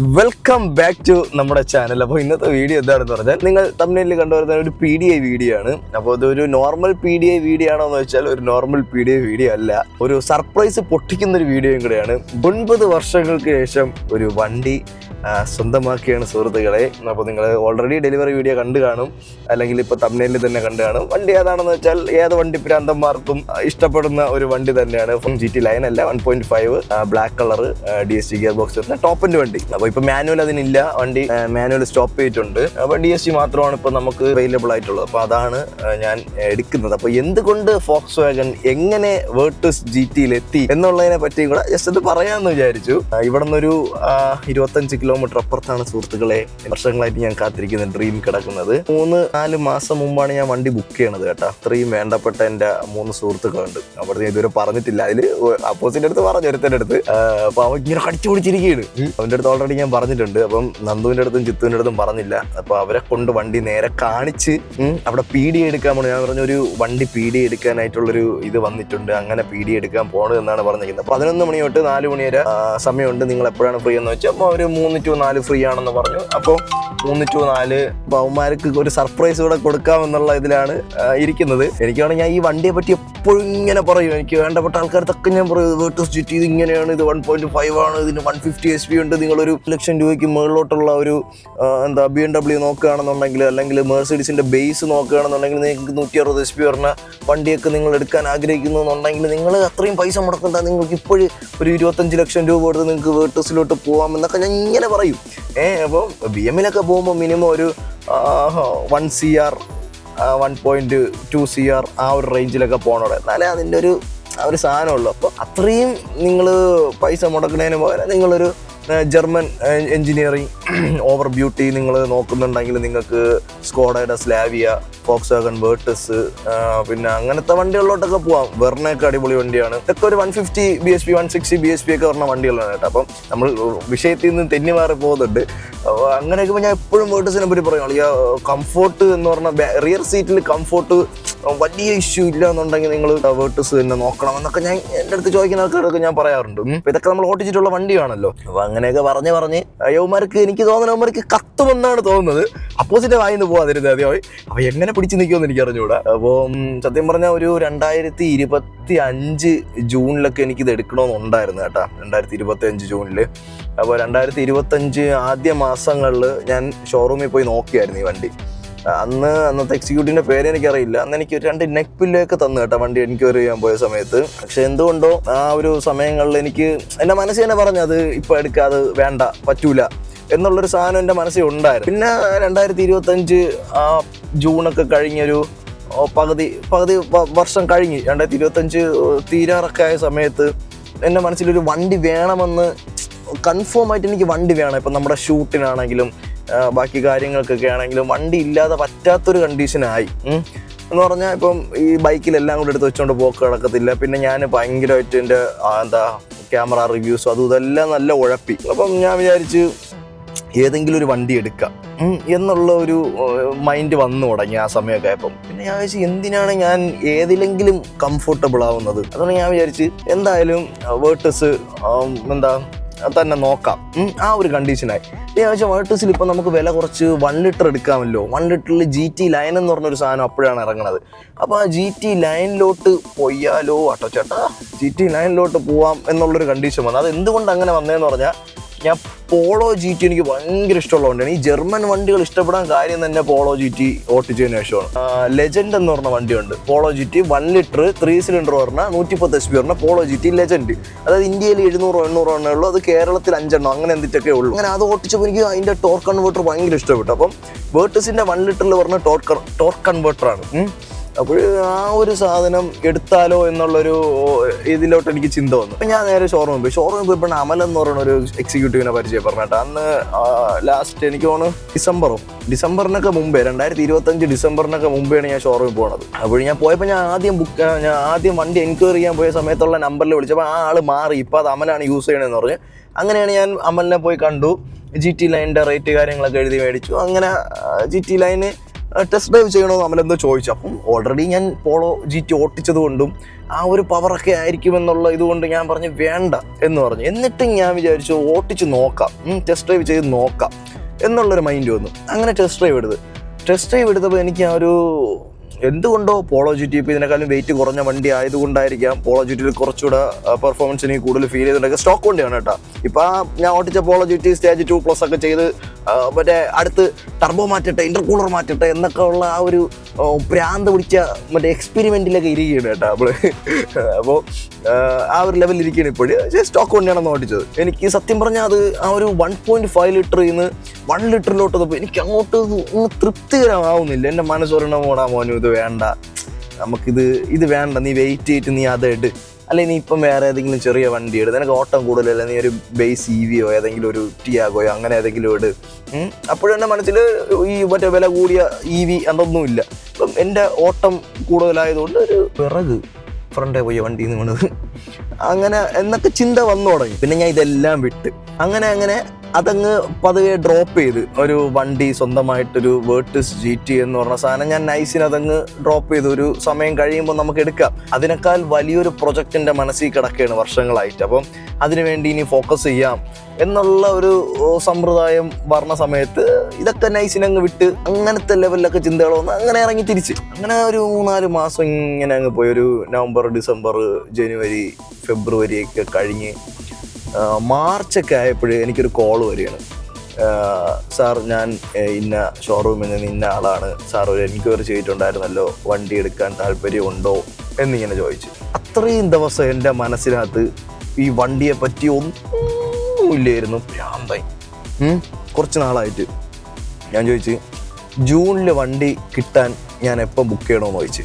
Welcome back to നമ്മുടെ channel. അപ്പോൾ ഇന്നത്തെ വീഡിയോ എന്താണെന്ന് പറഞ്ഞാൽ നിങ്ങൾ തമ്മിൽ കണ്ടുവരുന്ന ഒരു PDI വീഡിയോ ആണ്. അപ്പോൾ അതൊരു നോർമൽ PDI വീഡിയോ ആണോ എന്ന് വെച്ചാൽ ഒരു നോർമൽ PDI വീഡിയോ അല്ല, ഒരു സർപ്രൈസ് പൊട്ടിക്കുന്ന ഒരു വീഡിയോയും കൂടെയാണ്. 9 വർഷങ്ങൾക്ക് ശേഷം ഒരു വണ്ടി സ്വന്തമാക്കിയാണ് സുഹൃത്തുക്കളെ. അപ്പോൾ നിങ്ങൾ ഓൾറെഡി ഡെലിവറി വീഡിയോ കണ്ടു കാണും, അല്ലെങ്കിൽ ഇപ്പോൾ തമ്മിലിൽ തന്നെ കണ്ടു കാണും. വണ്ടി ഏതാണെന്ന് വെച്ചാൽ ഏത് വണ്ടി പ്രാന്തന്മാർക്കും ഇഷ്ടപ്പെടുന്ന ഒരു വണ്ടി തന്നെയാണ്. GT ലൈൻ അല്ല, 1.5 black colour DSG gear box വരുന്ന ടോപ്പിൻ്റെ വണ്ടി. അപ്പോൾ ഇപ്പോൾ മാനുവൽ അതിനില്ല, വണ്ടി മാനുവൽ സ്റ്റോപ്പ് ചെയ്തിട്ടുണ്ട്. അപ്പോൾ DSG മാത്രമാണ് ഇപ്പോൾ നമുക്ക് അവൈലബിൾ ആയിട്ടുള്ളത്. അപ്പോൾ അതാണ് ഞാൻ എടുക്കുന്നത്. അപ്പോൾ എന്തുകൊണ്ട് Volkswagen എങ്ങനെ വേർട്ടസ് GTയിൽ എത്തി എന്നുള്ളതിനെ പറ്റി കൂടെ ജസ്റ്റ് അത് പറയാമെന്ന് വിചാരിച്ചു. ഇവിടെ നിന്നൊരു 25 കിലോമീറ്റർ അപ്പുറത്താണ് സുഹൃത്തുക്കളെ വർഷങ്ങളായിട്ട് ഞാൻ കാത്തിരിക്കുന്ന ഡ്രീം കിടക്കുന്നത്. 3-4 മാസം മുമ്പാണ് ഞാൻ വണ്ടി ബുക്ക് ചെയ്യണത് കേട്ടോ. അത്രയും വേണ്ടപ്പെട്ട എൻ്റെ 3 സുഹൃത്തുക്കളുണ്ട്. അവിടെ ഇതുവരെ പറഞ്ഞിട്ടില്ല. അതിൽ അപ്പോസിൻ്റെ അടുത്ത് പറഞ്ഞു, ഒരുത്തൻ്റെ അടുത്ത്. അപ്പോൾ അവൻ ഇങ്ങനെ കടിച്ചു പിടിച്ചിരിക്കുകയാണ്. അവൻ്റെ അടുത്ത് ഓൾറെഡി ഞാൻ പറഞ്ഞിട്ടുണ്ട്. അപ്പം നന്ദുവിൻ്റെ അടുത്തും ചിത്തുവിൻ്റെ അടുത്തും പറഞ്ഞില്ല. അപ്പോൾ അവരെ കൊണ്ട് വണ്ടി നേരെ കാണിച്ച് അവിടെ PDI എടുക്കാൻ പോകണം. ഞാൻ പറഞ്ഞൊരു വണ്ടി PDI എടുക്കാനായിട്ടുള്ളൊരു ഇത് വന്നിട്ടുണ്ട്, അങ്ങനെ PDI എടുക്കാൻ പോകണം എന്നാണ് പറഞ്ഞിരിക്കുന്നത്. 11 മണി തൊട്ട് 4 മണി വരെ സമയമുണ്ട്. നിങ്ങൾ എപ്പോഴാണ് ഫ്രീ എന്ന് വെച്ചാൽ അപ്പോൾ ഒരു 3 to 4 ഫ്രീ ആണെന്ന് പറഞ്ഞു. അപ്പോൾ 3 to 4 ബഹുമാർക്ക് ഒരു സർപ്രൈസ് കൂടെ കൊടുക്കാമെന്നുള്ള ഇതിലാണ് ഇരിക്കുന്നത്. എനിക്കാണെങ്കിൽ ഞാൻ ഈ വണ്ടിയെ പറ്റി എപ്പോഴും ഇങ്ങനെ പറയും. എനിക്ക് വേണ്ടപ്പെട്ട ആൾക്കാർക്കൊക്കെ ഞാൻ പറയും, വേർട്ടസ് GT ഇത് ഇങ്ങനെയാണ്, ഇത് 1.5 ആണ്, ഇതിന് 150 SP ഉണ്ട്. നിങ്ങളൊരു 1 ലക്ഷം രൂപയ്ക്ക് മുകളിലോട്ടുള്ള ഒരു BMW നോക്കുകയാണെന്നുണ്ടെങ്കിൽ, അല്ലെങ്കിൽ മെർസിഡീസിൻ്റെ ബേസ് നോക്കുകയാണെന്നുണ്ടെങ്കിൽ, നിങ്ങൾക്ക് 160 SP പറഞ്ഞ വണ്ടിയൊക്കെ നിങ്ങൾ എടുക്കാൻ ആഗ്രഹിക്കുന്നു എന്നുണ്ടെങ്കിൽ നിങ്ങൾ അത്രയും പൈസ മുടക്കണ്ട, നിങ്ങൾക്ക് ഇപ്പോഴും ഒരു 25 ലക്ഷം രൂപ കൊടുത്ത് നിങ്ങൾക്ക് വേർട്ടസിലോട്ട് പോകാമെന്നൊക്കെ ഞാൻ ഇങ്ങനെ പറയും. അപ്പോൾ BMലൊക്കെ പോകുമ്പോൾ മിനിമം ഒരു 1 CR 1.2 CR ആ ഒരു റേഞ്ചിലൊക്കെ പോകണോടെ, എന്നാലേ അതിൻ്റെ ഒരു സാധനമുള്ളൂ. അപ്പോൾ അത്രയും നിങ്ങൾ പൈസ മുടക്കുന്നതിന് പകരം നിങ്ങളൊരു ജർമ്മൻ എൻജിനീയറിങ് ഓവർ ബ്യൂട്ടി നിങ്ങൾ നോക്കുന്നുണ്ടെങ്കിൽ നിങ്ങൾക്ക് സ്കോഡയുടെ സ്ലാവിയ, Volkswagen വേർട്ടസ്, പിന്നെ അങ്ങനത്തെ വണ്ടികളിലോട്ടൊക്കെ പോവാം. വെർണയൊക്കെ അടിപൊളി വണ്ടിയാണ്. ഇതൊക്കെ ഒരു 150 BHP 160 BHP ഒക്കെ പറഞ്ഞ വണ്ടികളാണ് കേട്ടോ. അപ്പം നമ്മൾ വിഷയത്തിൽ നിന്ന് തെന്നി മാറി പോകുന്നുണ്ട്. അങ്ങനെയൊക്കെ ഞാൻ എപ്പോഴും വേർട്ടസിനെ പറ്റി പറയും. ഈ കംഫോർട്ട് എന്ന് പറഞ്ഞാൽ റിയർ സീറ്റിൽ കംഫോർട്ട് വലിയ ഇഷ്യൂ ഇല്ല എന്നുണ്ടെങ്കിൽ നിങ്ങൾ വേർട്ടസ് തന്നെ നോക്കണം എന്നൊക്കെ ഞാൻ എൻ്റെ അടുത്ത് ചോദിക്കുന്ന ആൾക്കാരൊക്കെ ഞാൻ പറയാറുണ്ട്. അപ്പോൾ ഇതൊക്കെ നമ്മൾ ഓടിച്ചിട്ടുള്ള വണ്ടിയാണല്ലോ. അപ്പോൾ അങ്ങനെയൊക്കെ പറഞ്ഞ് യവന്മാർക്ക്, എനിക്ക് തോന്നുന്ന യവന്മാർക്ക് കത്തുമെന്നാണ് തോന്നുന്നത്. അപ്പോസിറ്റ് വായിന്ന് പോകാതിരുന്നത് ആദ്യമായി. അപ്പോൾ എങ്ങനെ പിടിച്ച് നിൽക്കുമെന്ന് എനിക്ക് അറിഞ്ഞുകൂടാ. അപ്പോൾ സത്യം പറഞ്ഞാൽ ഒരു 2025 ജൂണിലൊക്കെ എനിക്കിത് എടുക്കണമെന്നുണ്ടായിരുന്നു കേട്ടോ. 2025 ജൂണിൽ. അപ്പോൾ 2025 ആദ്യ മാസങ്ങളിൽ ഞാൻ ഷോറൂമിൽ പോയി നോക്കിയായിരുന്നു ഈ വണ്ടി. അന്നത്തെ എക്സിക്യൂട്ടീവിൻ്റെ പേര് എനിക്കറിയില്ല. അന്ന് എനിക്ക് 2 നെക്ക് പില്ലൊക്കെ തന്നു കേട്ടോ വണ്ടി എൻക്വയറി ചെയ്യാൻ പോയ സമയത്ത്. പക്ഷെ എന്തുകൊണ്ടോ ആ ഒരു സമയങ്ങളിൽ എനിക്ക് എൻ്റെ മനസ്സിൽ തന്നെ പറഞ്ഞു, അത് ഇപ്പോൾ എടുക്കാതെ, വേണ്ട, പറ്റൂല എന്നുള്ളൊരു സാധനം എൻ്റെ മനസ്സിൽ ഉണ്ടായിരുന്നു. പിന്നെ 2025 ജൂണൊക്കെ കഴിഞ്ഞൊരു പകുതി വർഷം കഴിഞ്ഞ് 2025 തീരാറൊക്കെ ആയ സമയത്ത് എൻ്റെ മനസ്സിലൊരു വണ്ടി വേണമെന്ന് കൺഫേം ആയിട്ട് എനിക്ക് വണ്ടി വേണം. ഇപ്പം നമ്മുടെ ഷൂട്ടിനാണെങ്കിലും ബാക്കി കാര്യങ്ങൾക്കൊക്കെ ആണെങ്കിലും വണ്ടി ഇല്ലാതെ പറ്റാത്തൊരു കണ്ടീഷനായി എന്ന് പറഞ്ഞാൽ, ഇപ്പം ഈ ബൈക്കിലെല്ലാം കൂടെ എടുത്ത് വെച്ചുകൊണ്ട് പോക്ക് നടക്കത്തില്ല. പിന്നെ ഞാൻ ഭയങ്കരമായിട്ട് എൻ്റെ ക്യാമറ റിവ്യൂസും അതും ഇതെല്ലാം നല്ല ഉഴപ്പി. അപ്പം ഞാൻ വിചാരിച്ച് ഏതെങ്കിലും ഒരു വണ്ടി എടുക്കാം എന്നുള്ള ഒരു മൈൻഡ് വന്നു തുടങ്ങി ആ സമയമൊക്കെ ആയപ്പം. പിന്നെ ഞാൻ വിചാരിച്ചു, എന്തിനാണ് ഞാൻ ഏതിലെങ്കിലും കംഫർട്ടബിൾ ആവുന്നത്. അതുകൊണ്ട് ഞാൻ വിചാരിച്ച് എന്തായാലും വേർട്ടസ് തന്നെ നോക്കാം. ആ ഒരു കണ്ടീഷനായി. ഞാൻ വെച്ചാൽ വേർട്ടസിൽ ഇപ്പം നമുക്ക് വില കുറച്ച് 1 ലിറ്റർ എടുക്കാമല്ലോ. 1 ലിറ്ററിൽ GT ലൈൻ എന്ന് പറഞ്ഞൊരു സാധനം അപ്പോഴാണ് ഇറങ്ങുന്നത്. അപ്പോൾ ആ GT ലൈനിലോട്ട് പോയാലോ ചേട്ടാ, GT ലൈനിലോട്ട് പോവാം എന്നുള്ളൊരു കണ്ടീഷൻ വന്നു. അത് എന്തുകൊണ്ട് അങ്ങനെ വന്നതെന്ന് പറഞ്ഞാൽ, ഞാൻ പോളോ GT എനിക്ക് ഭയങ്കര ഇഷ്ടമുള്ളതുകൊണ്ടാണ്. ഈ ജർമ്മൻ വണ്ടികൾ ഇഷ്ടപ്പെടാൻ കാര്യം തന്നെ പോളോ GT ഓട്ടിച്ചതിന് ശേഷമാണ്. ലെജൻഡ് എന്ന് പറഞ്ഞ വണ്ടിയുണ്ട്, പോളോ GT 1 ലിറ്റർ 3 സിലിണ്ടർ പറഞ്ഞാൽ 110 SP പറഞ്ഞ പോളോ GT ലെജൻഡ്. അതായത് ഇന്ത്യയിൽ 700-800 എണ്ണേ ഉള്ളൂ, അത് കേരളത്തിൽ 5 എണ്ണം അങ്ങനെ എന്തിട്ടൊക്കെ ഉള്ളൂ. അങ്ങനെ അത് ഓട്ടിച്ചപ്പോൾ എനിക്ക് അതിൻ്റെ ടോർക്ക് കൺവേർട്ടർ ഭയങ്കര ഇഷ്ടപ്പെട്ടു. അപ്പം വേർട്ടസിൻ്റെ 1 ലിറ്ററിൽ പറഞ്ഞ ടോർക്ക് കൺവേർട്ടറാണ്. അപ്പോൾ ആ ഒരു സാധനം എടുത്താലോ എന്നുള്ളൊരു ഇതിലോട്ട് എനിക്ക് ചിന്ത വന്നു. അപ്പം ഞാൻ നേരെ ഷോറൂമിൽ പോയപ്പോൾ അമൽ എന്ന് പറയുന്ന ഒരു എക്സിക്യൂട്ടീവിനെ പരിചയപ്പെടുന്ന കേട്ടോ. അന്ന് ലാസ്റ്റ് എനിക്ക് തോന്നുന്നു ഡിസംബറിനൊക്കെ മുമ്പേ, 2025 ഡിസംബറിനൊക്കെ മുമ്പെയാണ് ഞാൻ ഷോറൂമിൽ പോകുന്നത്. അപ്പോൾ ഞാൻ പോയപ്പോൾ ഞാൻ ആദ്യം വണ്ടി എൻക്വയറി ചെയ്യാൻ പോയ സമയത്തുള്ള നമ്പറിൽ വിളിച്ചപ്പോൾ ആ ആൾ മാറി, ഇപ്പോൾ അത് അമലാണ് യൂസ് ചെയ്യണമെന്ന് പറഞ്ഞ്. അങ്ങനെയാണ് ഞാൻ അമലിനെ പോയി കണ്ടു. GT ലൈനിൻ്റെ റേറ്റ് കാര്യങ്ങളൊക്കെ എഴുതി മേടിച്ചു. അങ്ങനെ GT ലൈന് ടെസ്റ്റ് ഡ്രൈവ് ചെയ്യണമെന്ന് അമലെന്തോ ചോദിച്ചു. അപ്പം ഓൾറെഡി ഞാൻ പോളോ GT ഓട്ടിച്ചത് കൊണ്ടും ആ ഒരു പവറൊക്കെ ആയിരിക്കുമെന്നുള്ള ഇതുകൊണ്ട് ഞാൻ പറഞ്ഞു വേണ്ട എന്ന് പറഞ്ഞു. എന്നിട്ടും ഞാൻ വിചാരിച്ചു ഓട്ടിച്ച് നോക്കാം, ടെസ്റ്റ് ഡ്രൈവ് ചെയ്ത് നോക്കാം എന്നുള്ളൊരു മൈൻഡ് വന്നു. അങ്ങനെ ടെസ്റ്റ് ഡ്രൈവ് എടുത്തപ്പോൾ എനിക്ക് ആ ഒരു എന്തുകൊണ്ടോ പോളോ GT ഇപ്പോൾ ഇതിനേക്കാളും വെയിറ്റ് കുറഞ്ഞ വണ്ടി ആയതുകൊണ്ടായിരിക്കാം പോളോ GT കുറച്ചുകൂടെ പെർഫോമൻസ് എനിക്ക് കൂടുതൽ ഫീൽ ചെയ്തിട്ടുണ്ടെങ്കിൽ സ്റ്റോക്ക് വണ്ടിയാണ് കേട്ടോ. ഇപ്പം ഞാൻ ഓട്ടിച്ച പോളോ GT സ്റ്റേജ് 2+ ഒക്കെ ചെയ്ത് മറ്റേ അടുത്ത് ടർബോ മാറ്റട്ടെ, ഇന്റർകൂളർ മാറ്റട്ടെ എന്നൊക്കെ ഉള്ള ആ ഒരു പ്രാന്ത് പിടിച്ച മറ്റേ എക്സ്പെരിമെൻറ്റിലൊക്കെ ഇരിക്കുകയാണ് കേട്ടോ നമ്മൾ. അപ്പോൾ ആ ഒരു ലെവലിൽ ഇരിക്കുകയാണ് ഇപ്പോഴും. പക്ഷേ സ്റ്റോക്ക് വണ്ടിയാണെന്ന് ഓടിച്ചത്. എനിക്ക് സത്യം പറഞ്ഞാൽ അത് ആ ഒരു 1.5 ലിറ്ററിൽ നിന്ന് 1 ലിറ്ററിലോട്ട് വന്നപ്പോൾ എനിക്ക് അങ്ങോട്ട് തൃപ്തികരമാവുന്നില്ല. എൻ്റെ മനസ്സൊരെണ്ണം ഓടാ മോനും ഇത് വേണ്ട, ഇത് വേണ്ട, നീ വെയിറ്റ് ചെയ്തിട്ട് നീ അത് ഇട്, അല്ലെങ്കിൽ നീ ഇപ്പം വേറെ ഏതെങ്കിലും ചെറിയ വണ്ടി ഇട്, നിനക്ക് ഓട്ടം കൂടുതലല്ല, നീ ഒരു ബേസ് EVയോ ഏതെങ്കിലും ഒരു ടിയാഗോയോ അങ്ങനെ ഏതെങ്കിലും ഇട്. അപ്പോഴും എൻ്റെ മനസ്സിൽ ഈ മറ്റേ വില കൂടിയ EV അതൊന്നുമില്ല. ഇപ്പം എൻ്റെ ഓട്ടം കൂടുതലായതുകൊണ്ട് ഒരു പിറക് ഫ്രണ്ടേ പോയ വണ്ടി എന്ന് വീണത് അങ്ങനെ എന്നൊക്കെ ചിന്ത വന്നു തുടങ്ങി. പിന്നെ ഞാൻ ഇതെല്ലാം വിട്ട് അങ്ങനെ അതങ്ങ് പതുവെ ഡ്രോപ്പ് ചെയ്ത് ഒരു വണ്ടി സ്വന്തമായിട്ടൊരു വേർട്ടസ് GT എന്ന് പറഞ്ഞ സാധനം ഞാൻ നൈസിന് അതങ്ങ് ഡ്രോപ്പ് ചെയ്ത് ഒരു സമയം കഴിയുമ്പോൾ നമുക്ക് എടുക്കാം. അതിനേക്കാൾ വലിയൊരു പ്രൊജക്റ്റിൻ്റെ മനസ്സിൽ കിടക്കുകയാണ് വർഷങ്ങളായിട്ട്. അപ്പം അതിനുവേണ്ടി ഇനി ഫോക്കസ് ചെയ്യാം എന്നുള്ള ഒരു സമ്പ്രദായം പറഞ്ഞ സമയത്ത് ഇതൊക്കെ നൈസിനങ്ങ് വിട്ട് അങ്ങനത്തെ ലെവലിലൊക്കെ ചിന്തകൾ വന്ന് അങ്ങനെ ഇറങ്ങി തിരിച്ച് അങ്ങനെ ഒരു 3-4 മാസം ഇങ്ങനെ അങ്ങ് പോയി. ഒരു നവംബർ, ഡിസംബർ, ജനുവരി, ഫെബ്രുവരി ഒക്കെ കഴിഞ്ഞ് മാർച്ചൊക്കെ ആയപ്പോഴേ എനിക്കൊരു കോൾ വരികയാണ്. സാർ, ഞാൻ ഇന്ന ഷോറൂമിൽ നിന്ന് ഇന്ന ആളാണ്, സാർ ഒരു എൻക്വയറി ചെയ്തിട്ടുണ്ടായിരുന്നല്ലോ, വണ്ടി എടുക്കാൻ താല്പര്യമുണ്ടോ എന്നിങ്ങനെ ചോദിച്ചു. അത്രയും ദിവസം എൻ്റെ മനസ്സിനകത്ത് ഈ വണ്ടിയെ പറ്റി ഒന്നുമില്ലായിരുന്നു. ഭ്രാന്തായി കുറച്ച് നാളായിട്ട്. ഞാൻ ചോദിച്ചു, ജൂണിൽ വണ്ടി കിട്ടാൻ ഞാൻ എപ്പോൾ ബുക്ക് ചെയ്യണമെന്ന് ചോദിച്ചു.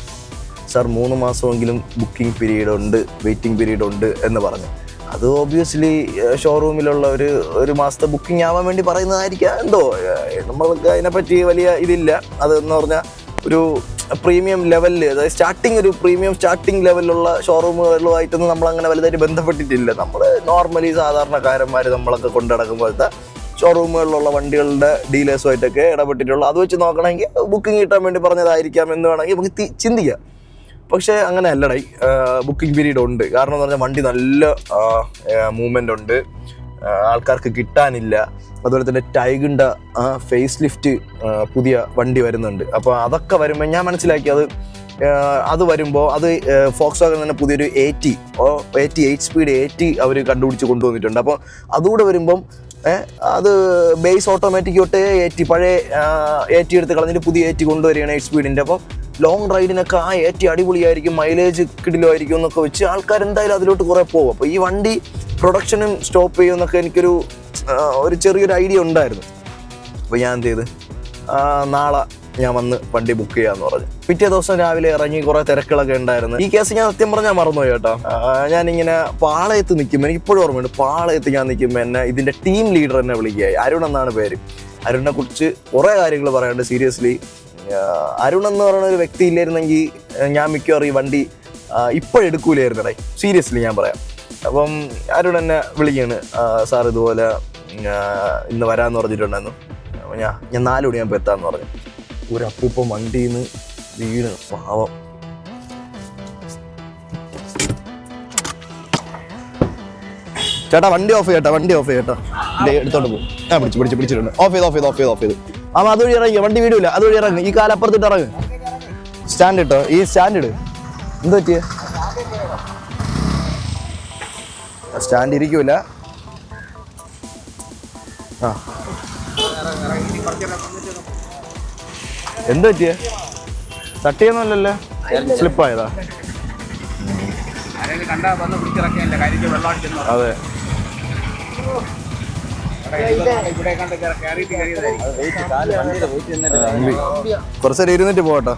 സാർ 3 മാസമെങ്കിലും ബുക്കിംഗ് പീരീഡ് ഉണ്ട്, വെയിറ്റിംഗ് പീരീഡ് ഉണ്ട് എന്ന് പറഞ്ഞു. അത് ഓബ്വിയസ്ലി ഷോറൂമിലുള്ള ഒരു മാസത്തെ ബുക്കിംഗ് ആവാൻ വേണ്ടി പറയുന്നതായിരിക്കാം എന്തോ. നമ്മൾക്ക് അതിനെപ്പറ്റി വലിയ ഇതില്ല. അതെന്ന് പറഞ്ഞാൽ ഒരു പ്രീമിയം ലെവലിൽ, അതായത് ഒരു പ്രീമിയം സ്റ്റാർട്ടിങ് ലെവലിലുള്ള ഷോറൂമുകളുമായിട്ടൊന്നും നമ്മളങ്ങനെ വലുതായിട്ട് ബന്ധപ്പെട്ടിട്ടില്ല. നമ്മൾ നോർമലി സാധാരണക്കാരന്മാർ നമ്മളൊക്കെ കൊണ്ടു നടക്കുമ്പോഴത്തെ ഷോറൂമുകളിലുള്ള വണ്ടികളുടെ ഡീലേഴ്സുമായിട്ടൊക്കെ ഇടപെട്ടിട്ടുള്ളൂ. അത് വെച്ച് നോക്കണമെങ്കിൽ ബുക്കിംഗ് കിട്ടാൻ വേണ്ടി പറഞ്ഞതായിരിക്കാം എന്ന് വേണമെങ്കിൽ നമുക്ക് ചിന്തിക്കാം. പക്ഷേ അങ്ങനെ അല്ലടായി, ബുക്കിംഗ് പീരീഡ് ഉണ്ട്. കാരണം എന്ന് പറഞ്ഞാൽ വണ്ടി നല്ല മൂവ്മെൻ്റ് ഉണ്ട്, ആൾക്കാർക്ക് കിട്ടാനില്ല. അതുപോലെ തന്നെ ടൈഗിൻ്റെ ഫേസ് ലിഫ്റ്റ് പുതിയ വണ്ടി വരുന്നുണ്ട്. അപ്പോൾ അതൊക്കെ വരുമ്പോൾ ഞാൻ മനസ്സിലാക്കി അത് വരുമ്പോൾ അത് ഫോക്സ്വാഗൺ തന്നെ പുതിയൊരു 8 സ്പീഡ് 80 അവർ കണ്ടുപിടിച്ച് കൊണ്ടുവന്നിട്ടുണ്ട്. അപ്പോൾ അതുകൂടെ വരുമ്പം അത് ബേസ് ഓട്ടോമാറ്റിക് തൊട്ടേ 80 പഴയ 80 എടുത്ത് കളഞ്ഞിട്ട് പുതിയ 80 കൊണ്ടുവരികയാണ് 8 സ്പീഡിൻ്റെ. അപ്പം ലോങ് റൈഡിനൊക്കെ ആ 80 അടിപൊളിയായിരിക്കും, മൈലേജ് കിടിലുമായിരിക്കും എന്നൊക്കെ വെച്ച് ആൾക്കാർ എന്തായാലും അതിലോട്ട് കുറേ പോകും. അപ്പോൾ ഈ വണ്ടി പ്രൊഡക്ഷനും സ്റ്റോപ്പ് ചെയ്യുമെന്നൊക്കെ എനിക്കൊരു ചെറിയൊരു ഐഡിയ ഉണ്ടായിരുന്നു. അപ്പോൾ ഞാൻ എന്ത് ചെയ്ത്, നാളെ ഞാൻ വന്ന് വണ്ടി ബുക്ക് ചെയ്യാമെന്ന് പറഞ്ഞു. പിറ്റേ ദിവസം രാവിലെ ഇറങ്ങി, കുറേ തിരക്കുകളൊക്കെ ഉണ്ടായിരുന്നു. ഈ കേസ് ഞാൻ സത്യം പറഞ്ഞാൽ മറന്നുപോയി കേട്ടോ. ഞാനിങ്ങനെ പാളയത്ത് നിൽക്കുമ്പോൾ, എനിക്ക് ഇപ്പോഴും ഓർമ്മയുണ്ട്, പാളയത്ത് ഞാൻ നിൽക്കുമ്പോൾ എന്നെ ഇതിൻ്റെ ടീം ലീഡർ എന്നെ വിളിക്കുകയായി. അരുൺ എന്നാണ് പേര്. അരുണിനെ കുറിച്ച് കുറേ കാര്യങ്ങൾ പറയാനുണ്ട്. സീരിയസ്ലി അരുൺ എന്ന് പറയുന്ന ഒരു വ്യക്തി ഇല്ലായിരുന്നെങ്കിൽ ഞാൻ മിക്കവാറും ഈ വണ്ടി ഇപ്പോഴെടുക്കൂലായിരുന്നടേ. സീരിയസ്ലി ഞാൻ പറയാം. അപ്പം അരുൺ എന്നെ വിളിക്കുകയാണ്, സാർ ഇതുപോലെ ഇന്ന് വരാമെന്ന് പറഞ്ഞിട്ടുണ്ടായിരുന്നു. അപ്പോൾ ഞാൻ 4 മണിയാകുമ്പോൾ എത്താമെന്ന് പറഞ്ഞു. ഒരു അപ്പൂപ്പം വണ്ടിയിൽ നിന്ന് വീണ് പാവം. ചേട്ടാ വണ്ടി ഓഫ് ചെയ്യട്ടോ, എടുത്തോണ്ട് പോകും. ഞാൻ പിടിച്ചിട്ടുണ്ട്. ഓഫ് ചെയ്ത് അപ്പം അതുവഴി ഇറങ്ങി, വണ്ടി വീടില്ല, അതുവഴി ഇറങ്ങി. ഈ കാലപ്പുറത്തിട്ട് ഇറങ്ങ്, സ്റ്റാൻഡ് ഇട്ടോ, ഈ സ്റ്റാൻഡ് ഇട്. എന്ത് പറ്റിയ സ്റ്റാൻഡ് ഇരിക്കൂല. എന്ത് പറ്റിയ തട്ടിയൊന്നുമല്ലല്ലോ, സ്ലിപ്പായതാ. അതെ, കുറച്ചേരം ഇരുന്നിട്ട് പോകട്ടോ.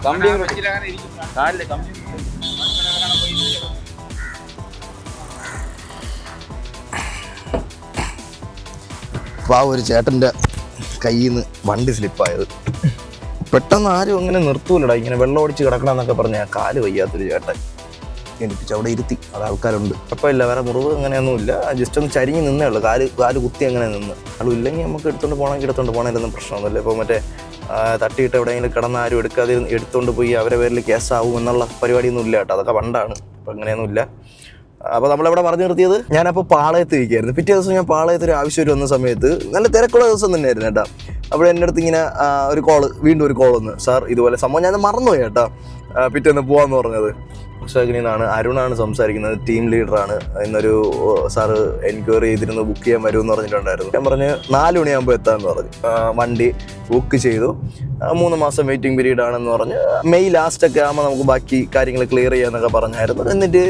അപ്പോൾ ആ ഒരു ചേട്ടൻ്റെ കയ്യിൽ നിന്ന് വണ്ടി സ്ലിപ്പായത്. പെട്ടെന്ന് ആരും അങ്ങനെ നിർത്തൂലടാ, ഇങ്ങനെ വെള്ളം ഒടിച്ച് കിടക്കണം എന്നൊക്കെ പറഞ്ഞാൽ കാല് വയ്യാത്തൊരു ചേട്ടൻ എനിപ്പിച്ച് അവിടെ ഇരുത്തി. അത് ആൾക്കാരുണ്ട്, കുഴപ്പമില്ല, വേറെ മുറിവ് അങ്ങനെയൊന്നുമില്ല. ജസ്റ്റ് ഒന്ന് ചരിഞ്ഞ് നിന്നേ ഉള്ളൂ, കാല് കുത്തി അങ്ങനെ നിന്ന്. അതും ഇല്ലെങ്കിൽ നമുക്ക് എടുത്തോണ്ട് പോകണമെങ്കിൽ എടുത്തോണ്ട് പോകണമെന്നൊന്നും പ്രശ്നമൊന്നുമില്ല. ഇപ്പോൾ മറ്റേ തട്ടിയിട്ട് എവിടെയെങ്കിലും കിടന്ന് ആരും എടുത്തുകൊണ്ട് പോയി അവരെ പേരിൽ കേസാവും എന്നുള്ള പരിപാടിയൊന്നും ഇല്ല കേട്ടോ. അതൊക്കെ പണ്ടാണ്, അപ്പം അങ്ങനെയൊന്നുമില്ല. അപ്പോൾ നമ്മളെവിടെ പറഞ്ഞു നിർത്തിയത്, ഞാനപ്പോൾ പാളയത്ത് ഇരിക്കുകയായിരുന്നു. പിറ്റേ ദിവസം ഞാൻ പാളയത്ത് ഒരു ആവശ്യം വന്ന സമയത്ത് നല്ല തിരക്കുള്ള ദിവസം തന്നെയായിരുന്നു കേട്ടോ. അപ്പോൾ എൻ്റെ അടുത്ത് ഇങ്ങനെ വീണ്ടും ഒരു കോൾ വന്നു, സാർ ഇതുപോലെ സംഭവം ഞാൻ മറന്നുപോയി കേട്ടോ, പിറ്റേന്ന് പോകാമെന്ന് പറഞ്ഞത്. നിന്നാണ്, അരുണാണ് സംസാരിക്കുന്നത്, ടീം ലീഡറാണ്. ഇന്നൊരു സാറ് എൻക്വയറി ചെയ്തിരുന്നു, ബുക്ക് ചെയ്യാൻ വരുമെന്ന് പറഞ്ഞിട്ടുണ്ടായിരുന്നു. ഞാൻ പറഞ്ഞ് 4 മണിയാകുമ്പോൾ എത്താമെന്ന് പറഞ്ഞു. വണ്ടി ബുക്ക് ചെയ്തു. 3 മാസം വെയിറ്റിംഗ് പീരീഡ് ആണെന്ന് പറഞ്ഞ് മെയ് ലാസ്റ്റൊക്കെ ആകുമ്പോൾ നമുക്ക് ബാക്കി കാര്യങ്ങൾ ക്ലിയർ ചെയ്യാമെന്നൊക്കെ പറഞ്ഞായിരുന്നു. എന്നിട്ട്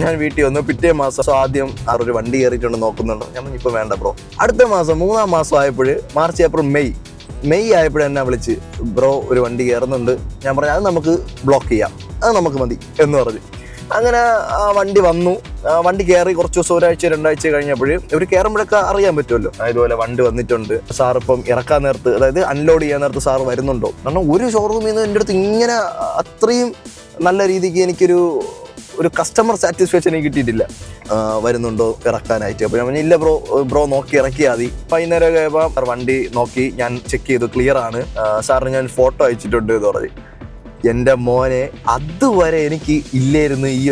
ഞാൻ വീട്ടിൽ വന്നു. പിറ്റേ മാസം ആദ്യം ഒരു വണ്ടി കയറിയിട്ടുണ്ട് നോക്കുന്നുണ്ട്. ഞാൻ പറഞ്ഞു ഇപ്പോൾ വേണ്ട ബ്രോ. അടുത്ത മാസം 3-ാം മാസം ആയപ്പോൾ മാർച്ച് ഏപ്രിൽ മെയ് ആയപ്പോഴും എന്നെ വിളിച്ച്, ബ്രോ ഒരു വണ്ടി കയറുന്നുണ്ട്. ഞാൻ പറഞ്ഞു അത് നമുക്ക് ബ്ലോക്ക് ചെയ്യാം, അത് നമുക്ക് മതി എന്ന് പറഞ്ഞു. അങ്ങനെ ആ വണ്ടി വന്നു. വണ്ടി കയറി കുറച്ച് ദിവസം, 1-2 ആഴ്ച കഴിഞ്ഞപ്പോൾ ഇവർ കയറുമ്പോഴൊക്കെ അറിയാൻ പറ്റുമല്ലോ ഇതുപോലെ വണ്ടി വന്നിട്ടുണ്ട്. സാർ ഇപ്പം ഇറക്കാൻ നേരത്ത്, അതായത് അൺലോഡ് ചെയ്യാൻ നേരത്ത് സാർ വരുന്നുണ്ടോ. കാരണം ഒരു ഷോറൂമിൽ നിന്ന് എൻ്റെ അടുത്ത് ഇങ്ങനെ അത്രയും നല്ല രീതിക്ക് എനിക്കൊരു കസ്റ്റമർ സാറ്റിസ്ഫാക്ഷൻ എനിക്ക് കിട്ടിയിട്ടില്ല. വരുന്നുണ്ടോ ഇറക്കാനായിട്ട്. അപ്പോൾ ഞാൻ പറഞ്ഞു ഇല്ല ബ്രോ നോക്കി ഇറക്കിയാൽ മതി. വൈകുന്നേരം കഴിയുമ്പോൾ വണ്ടി നോക്കി ഞാൻ ചെക്ക് ചെയ്തു, ക്ലിയർ ആണ്, സാറിന് ഞാൻ ഫോട്ടോ അയച്ചിട്ടുണ്ട് എന്ന് പറഞ്ഞു. എൻ്റെ മോനെ, അതുവരെ എനിക്ക് ഇല്ലായിരുന്നു ഈ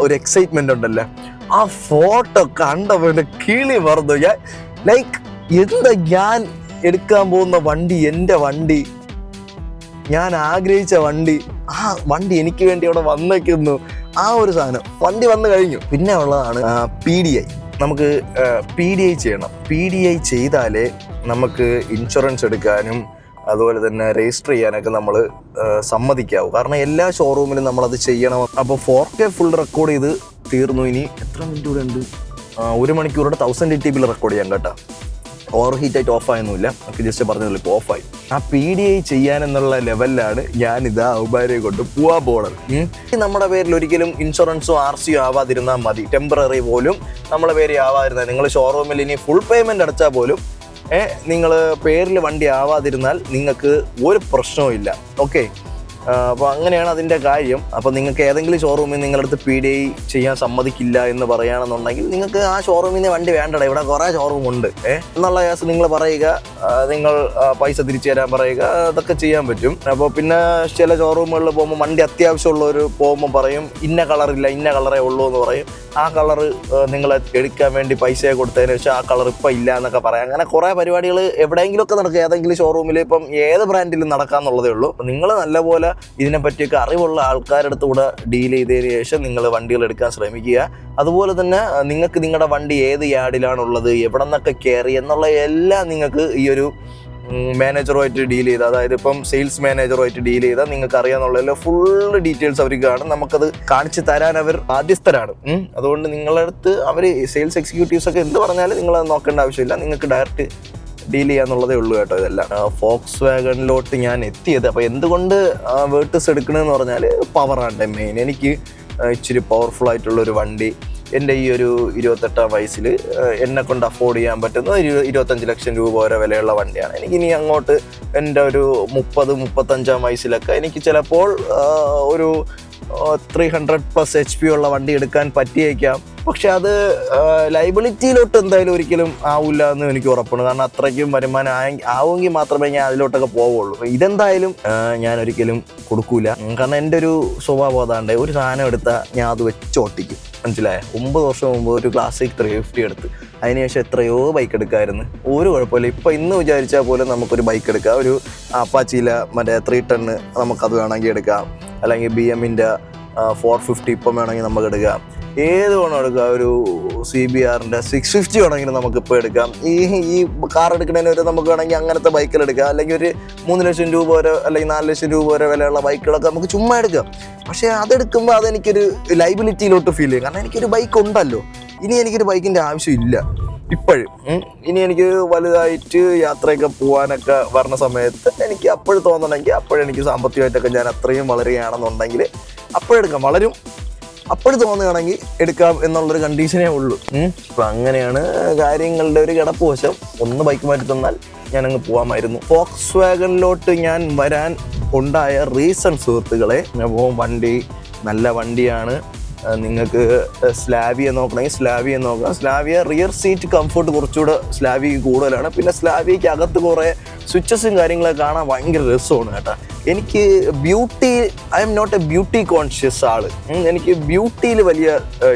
ഒരു എക്സൈറ്റ്മെന്റ് ഉണ്ടല്ലോ. ആ ഫോട്ടോ കണ്ടപ്പോൾ എൻ്റെ കിളി പറഞ്ഞു. ഞാൻ എടുക്കാൻ പോകുന്ന വണ്ടി, എൻ്റെ വണ്ടി, ഞാൻ ആഗ്രഹിച്ച വണ്ടി, ആ വണ്ടി എനിക്ക് വേണ്ടി അവിടെ വന്നേക്കുന്നു. ആ ഒരു സാധനം വണ്ടി വന്നു കഴിഞ്ഞു. പിന്നെ ഉള്ളതാണ് PDI. നമുക്ക് PDI ചെയ്യണം. PDI ചെയ്താലേ നമുക്ക് ഇൻഷുറൻസ് എടുക്കാനും അതുപോലെ തന്നെ രജിസ്റ്റർ ചെയ്യാനൊക്കെ നമ്മൾ സമ്മതിക്കാവൂ. കാരണം എല്ലാ ഷോറൂമിലും നമ്മളത് ചെയ്യണം. അപ്പോൾ 4K ഫുൾ റെക്കോർഡ് ചെയ്ത് തീർന്നു. ഇനി എത്ര മിനിറ്റ് കൂടെ ഉണ്ട്? 1 മണിക്കൂറുടെ 1080p റെക്കോർഡ് ചെയ്യാം കേട്ടോ. ഓവർ ഹീറ്റായിട്ട് ഓഫായൊന്നുമില്ല, നമുക്ക് ജസ്റ്റ് പറഞ്ഞതിൽ ഇപ്പോൾ ഓഫായി. ആ PDI ചെയ്യാനെന്നുള്ള ലെവലിലാണ് ഞാനിതാ ഔബാരെ കൊണ്ട് പോവാൻ പോണത്. നമ്മുടെ പേരിൽ ഒരിക്കലും ഇൻഷുറൻസോ RCയോ ആവാതിരുന്നാൽ മതി. ടെമ്പററി പോലും നമ്മളെ പേര് ആവാതിരുന്നാൽ, നിങ്ങൾ ഷോറൂമിൽ ഇനി ഫുൾ പേയ്മെൻറ്റ് അടച്ചാൽ പോലും നിങ്ങൾ പേരിൽ വണ്ടി ആവാതിരുന്നാൽ നിങ്ങൾക്ക് ഒരു പ്രശ്നവും ഇല്ല. ഓക്കെ, അപ്പോൾ അങ്ങനെയാണ് അതിൻ്റെ കാര്യം. അപ്പോൾ നിങ്ങൾക്ക് ഏതെങ്കിലും ഷോറൂമിൽ നിങ്ങളുടെ അടുത്ത് PDI ചെയ്യാൻ സമ്മതിക്കില്ല എന്ന് പറയുകയാണെന്നുണ്ടെങ്കിൽ നിങ്ങൾക്ക് ആ ഷോറൂമിൽ നിന്ന് വണ്ടി വേണ്ടട, ഇവിടെ കുറേ ഷോറൂം ഉണ്ട് എന്നുള്ള കേസ് നിങ്ങൾ പറയുക, നിങ്ങൾ പൈസ തിരിച്ചു തരാൻ പറയുക, അതൊക്കെ ചെയ്യാൻ പറ്റും. അപ്പോൾ പിന്നെ ചില ഷോറൂമുകളിൽ പോകുമ്പോൾ വണ്ടി അത്യാവശ്യമുള്ളവർ പോകുമ്പോൾ പറയും ഇന്ന കളറില്ല, ഇന്ന കളറേ ഉള്ളൂ എന്ന് പറയും. ആ കളറ് നിങ്ങൾ എടുക്കാൻ വേണ്ടി പൈസ കൊടുത്തതിന് ശേഷം ആ കളർ ഇപ്പം ഇല്ല എന്നൊക്കെ പറയാം. അങ്ങനെ കുറേ പരിപാടികൾ എവിടെയെങ്കിലുമൊക്കെ നടക്കുക, ഏതെങ്കിലും ഷോറൂമിൽ, ഇപ്പം ഏത് ബ്രാൻഡിലും നടക്കാമെന്നുള്ളതേ ഉള്ളൂ. അപ്പം നിങ്ങൾ നല്ലപോലെ ഇതിനെപ്പറ്റിയൊക്കെ അറിവുള്ള ആൾക്കാരുടെ അടുത്തുകൂടെ ഡീൽ ചെയ്തതിന് ശേഷം നിങ്ങൾ വണ്ടികൾ എടുക്കാൻ ശ്രമിക്കുക. അതുപോലെ തന്നെ നിങ്ങൾക്ക് നിങ്ങളുടെ വണ്ടി ഏത് യാർഡിലാണുള്ളത്, എവിടെ നിന്നൊക്കെ കയറി എന്നുള്ള എല്ലാം നിങ്ങൾക്ക് ഈ ഒരു മാനേജറുമായിട്ട് ഡീൽ ചെയ്താൽ, അതായത് ഇപ്പം സെയിൽസ് മാനേജറുമായിട്ട് ഡീൽ ചെയ്താൽ നിങ്ങൾക്ക് അറിയാമെന്നുള്ള ഫുള്ള് ഡീറ്റെയിൽസ് അവർ കാണും. നമുക്കത് കാണിച്ചു തരാൻ അവർ ബാധ്യസ്ഥരാണ്. അതുകൊണ്ട് നിങ്ങളുടെ അടുത്ത് അവർ സെയിൽസ് എക്സിക്യൂട്ടീവ്സ് ഒക്കെ എന്ത് പറഞ്ഞാലും നിങ്ങളത് നോക്കേണ്ട ആവശ്യമില്ല, നിങ്ങൾക്ക് ഡയറക്റ്റ് ഡീൽ ചെയ്യാന്നുള്ളതേ ഉള്ളൂ കേട്ടോ. ഇതെല്ലാം ഫോക്സ് വാഗണിലോട്ട് ഞാൻ എത്തിയത്. അപ്പോൾ എന്തുകൊണ്ട് വേർട്ടസ് എടുക്കണമെന്ന് പറഞ്ഞാൽ പവറാണ് മെയിൻ. എനിക്ക് ഇച്ചിരി പവർഫുൾ ആയിട്ടുള്ളൊരു വണ്ടി എൻ്റെ ഈ ഒരു 28-ാം വയസ്സിൽ എന്നെ കൊണ്ട് അഫോർഡ് ചെയ്യാൻ പറ്റുന്ന 25 ലക്ഷം രൂപ വരെ വിലയുള്ള വണ്ടിയാണ്. എനിക്കിനി അങ്ങോട്ട് എൻ്റെ ഒരു 30-35-ാം വയസ്സിലൊക്കെ എനിക്ക് ചിലപ്പോൾ ഒരു 300+ HP ഉള്ള വണ്ടി എടുക്കാൻ പറ്റിയേക്കാം. പക്ഷെ അത് ലൈബിലിറ്റിയിലോട്ട് എന്തായാലും ഒരിക്കലും ആവില്ല എന്ന് എനിക്ക് ഉറപ്പാണ്. കാരണം അത്രയ്ക്കും വരുമാനം ആവുമെങ്കിൽ മാത്രമേ ഞാൻ അതിലോട്ടൊക്കെ പോവുള്ളൂ. ഇതെന്തായാലും ഞാൻ ഒരിക്കലും കൊടുക്കൂല. കാരണം എൻ്റെ ഒരു സ്വഭാവം അതാണ്ട്, ഒരു സാധനം എടുത്താൽ ഞാൻ അത് വെച്ചോട്ടിക്കും. മനസ്സിലായ? 9 വർഷം മുമ്പ് ഒരു ക്ലാസിക് 350 എടുത്ത് അതിനുശേഷം എത്രയോ ബൈക്ക് എടുക്കാമായിരുന്നു, ഒരു കുഴപ്പമില്ല. ഇപ്പം ഇന്ന് വിചാരിച്ചാൽ പോലും നമുക്കൊരു ബൈക്ക് എടുക്കാം. ഒരു അപ്പാച്ചിയിലെ മറ്റേ 310 നമുക്കത് വേണമെങ്കിൽ എടുക്കാം, അല്ലെങ്കിൽ BMൻ്റെ 450 ഇപ്പം വേണമെങ്കിൽ നമുക്ക് എടുക്കാം. ഏത് വേണം എടുക്കാം. ഒരു CBRൻ്റെ 650 വേണമെങ്കിൽ നമുക്കിപ്പോൾ എടുക്കാം. ഈ കാർ എടുക്കുന്നതിന് വരെ നമുക്ക് വേണമെങ്കിൽ അങ്ങനത്തെ ബൈക്കുകൾ എടുക്കാം. അല്ലെങ്കിൽ ഒരു 3 ലക്ഷം രൂപ വരെ അല്ലെങ്കിൽ 4 ലക്ഷം രൂപ വരെ വിലയുള്ള ബൈക്കുകളൊക്കെ നമുക്ക് ചുമ്മാ എടുക്കാം. പക്ഷേ അതെടുക്കുമ്പോൾ അതെനിക്കൊരു ലൈബിലിറ്റിയിലോട്ട് ഫീൽ ചെയ്യും. കാരണം എനിക്കൊരു ബൈക്ക് ഉണ്ടല്ലോ, ഇനി എനിക്കൊരു ബൈക്കിൻ്റെ ആവശ്യമില്ല ഇപ്പോഴും. ഇനി എനിക്ക് വലുതായിട്ട് യാത്രയൊക്കെ പോകാനൊക്കെ വരുന്ന സമയത്ത് എനിക്ക് അപ്പോഴും തോന്നണമെങ്കിൽ, അപ്പോഴെനിക്ക് സാമ്പത്തികമായിട്ടൊക്കെ ഞാൻ അത്രയും വളരുകയാണെന്നുണ്ടെങ്കിൽ അപ്പോഴെടുക്കാം. വളരും അപ്പോഴും തോന്നുകയാണെങ്കിൽ എടുക്കാം എന്നുള്ളൊരു കണ്ടീഷനേ ഉള്ളൂ. അപ്പം അങ്ങനെയാണ് കാര്യങ്ങളുടെ ഒരു കിടപ്പ് വശം. ഒന്ന് ബൈക്ക് മാറ്റി തന്നാൽ ഞാനങ്ങ് പോകാമായിരുന്നു. ഫോക്സ് വാഗണിലോട്ട് ഞാൻ വരാൻ ഉണ്ടായ റീസൺ സുഹൃത്തുക്കളെ, അപ്പോൾ വണ്ടി നല്ല വണ്ടിയാണ്, നിങ്ങൾക്ക് സ്ലാവിയ നോക്കണമെങ്കിൽ സ്ലാവിയ നോക്കാം. സ്ലാവിയ റിയർ സീറ്റ് കംഫർട്ട് കുറച്ചുകൂടെ സ്ലാവിയ കൂടുതലാണ്. പിന്നെ സ്ലാവിയയ്ക്ക് അകത്ത് കുറേ സ്വിച്ചസും കാര്യങ്ങളൊക്കെ കാണാൻ ഭയങ്കര രസമാണ് കേട്ടോ. എനിക്ക് beauty, I am not a beauty conscious ആള്. എനിക്ക് ബ്യൂട്ടിയിൽ വലിയ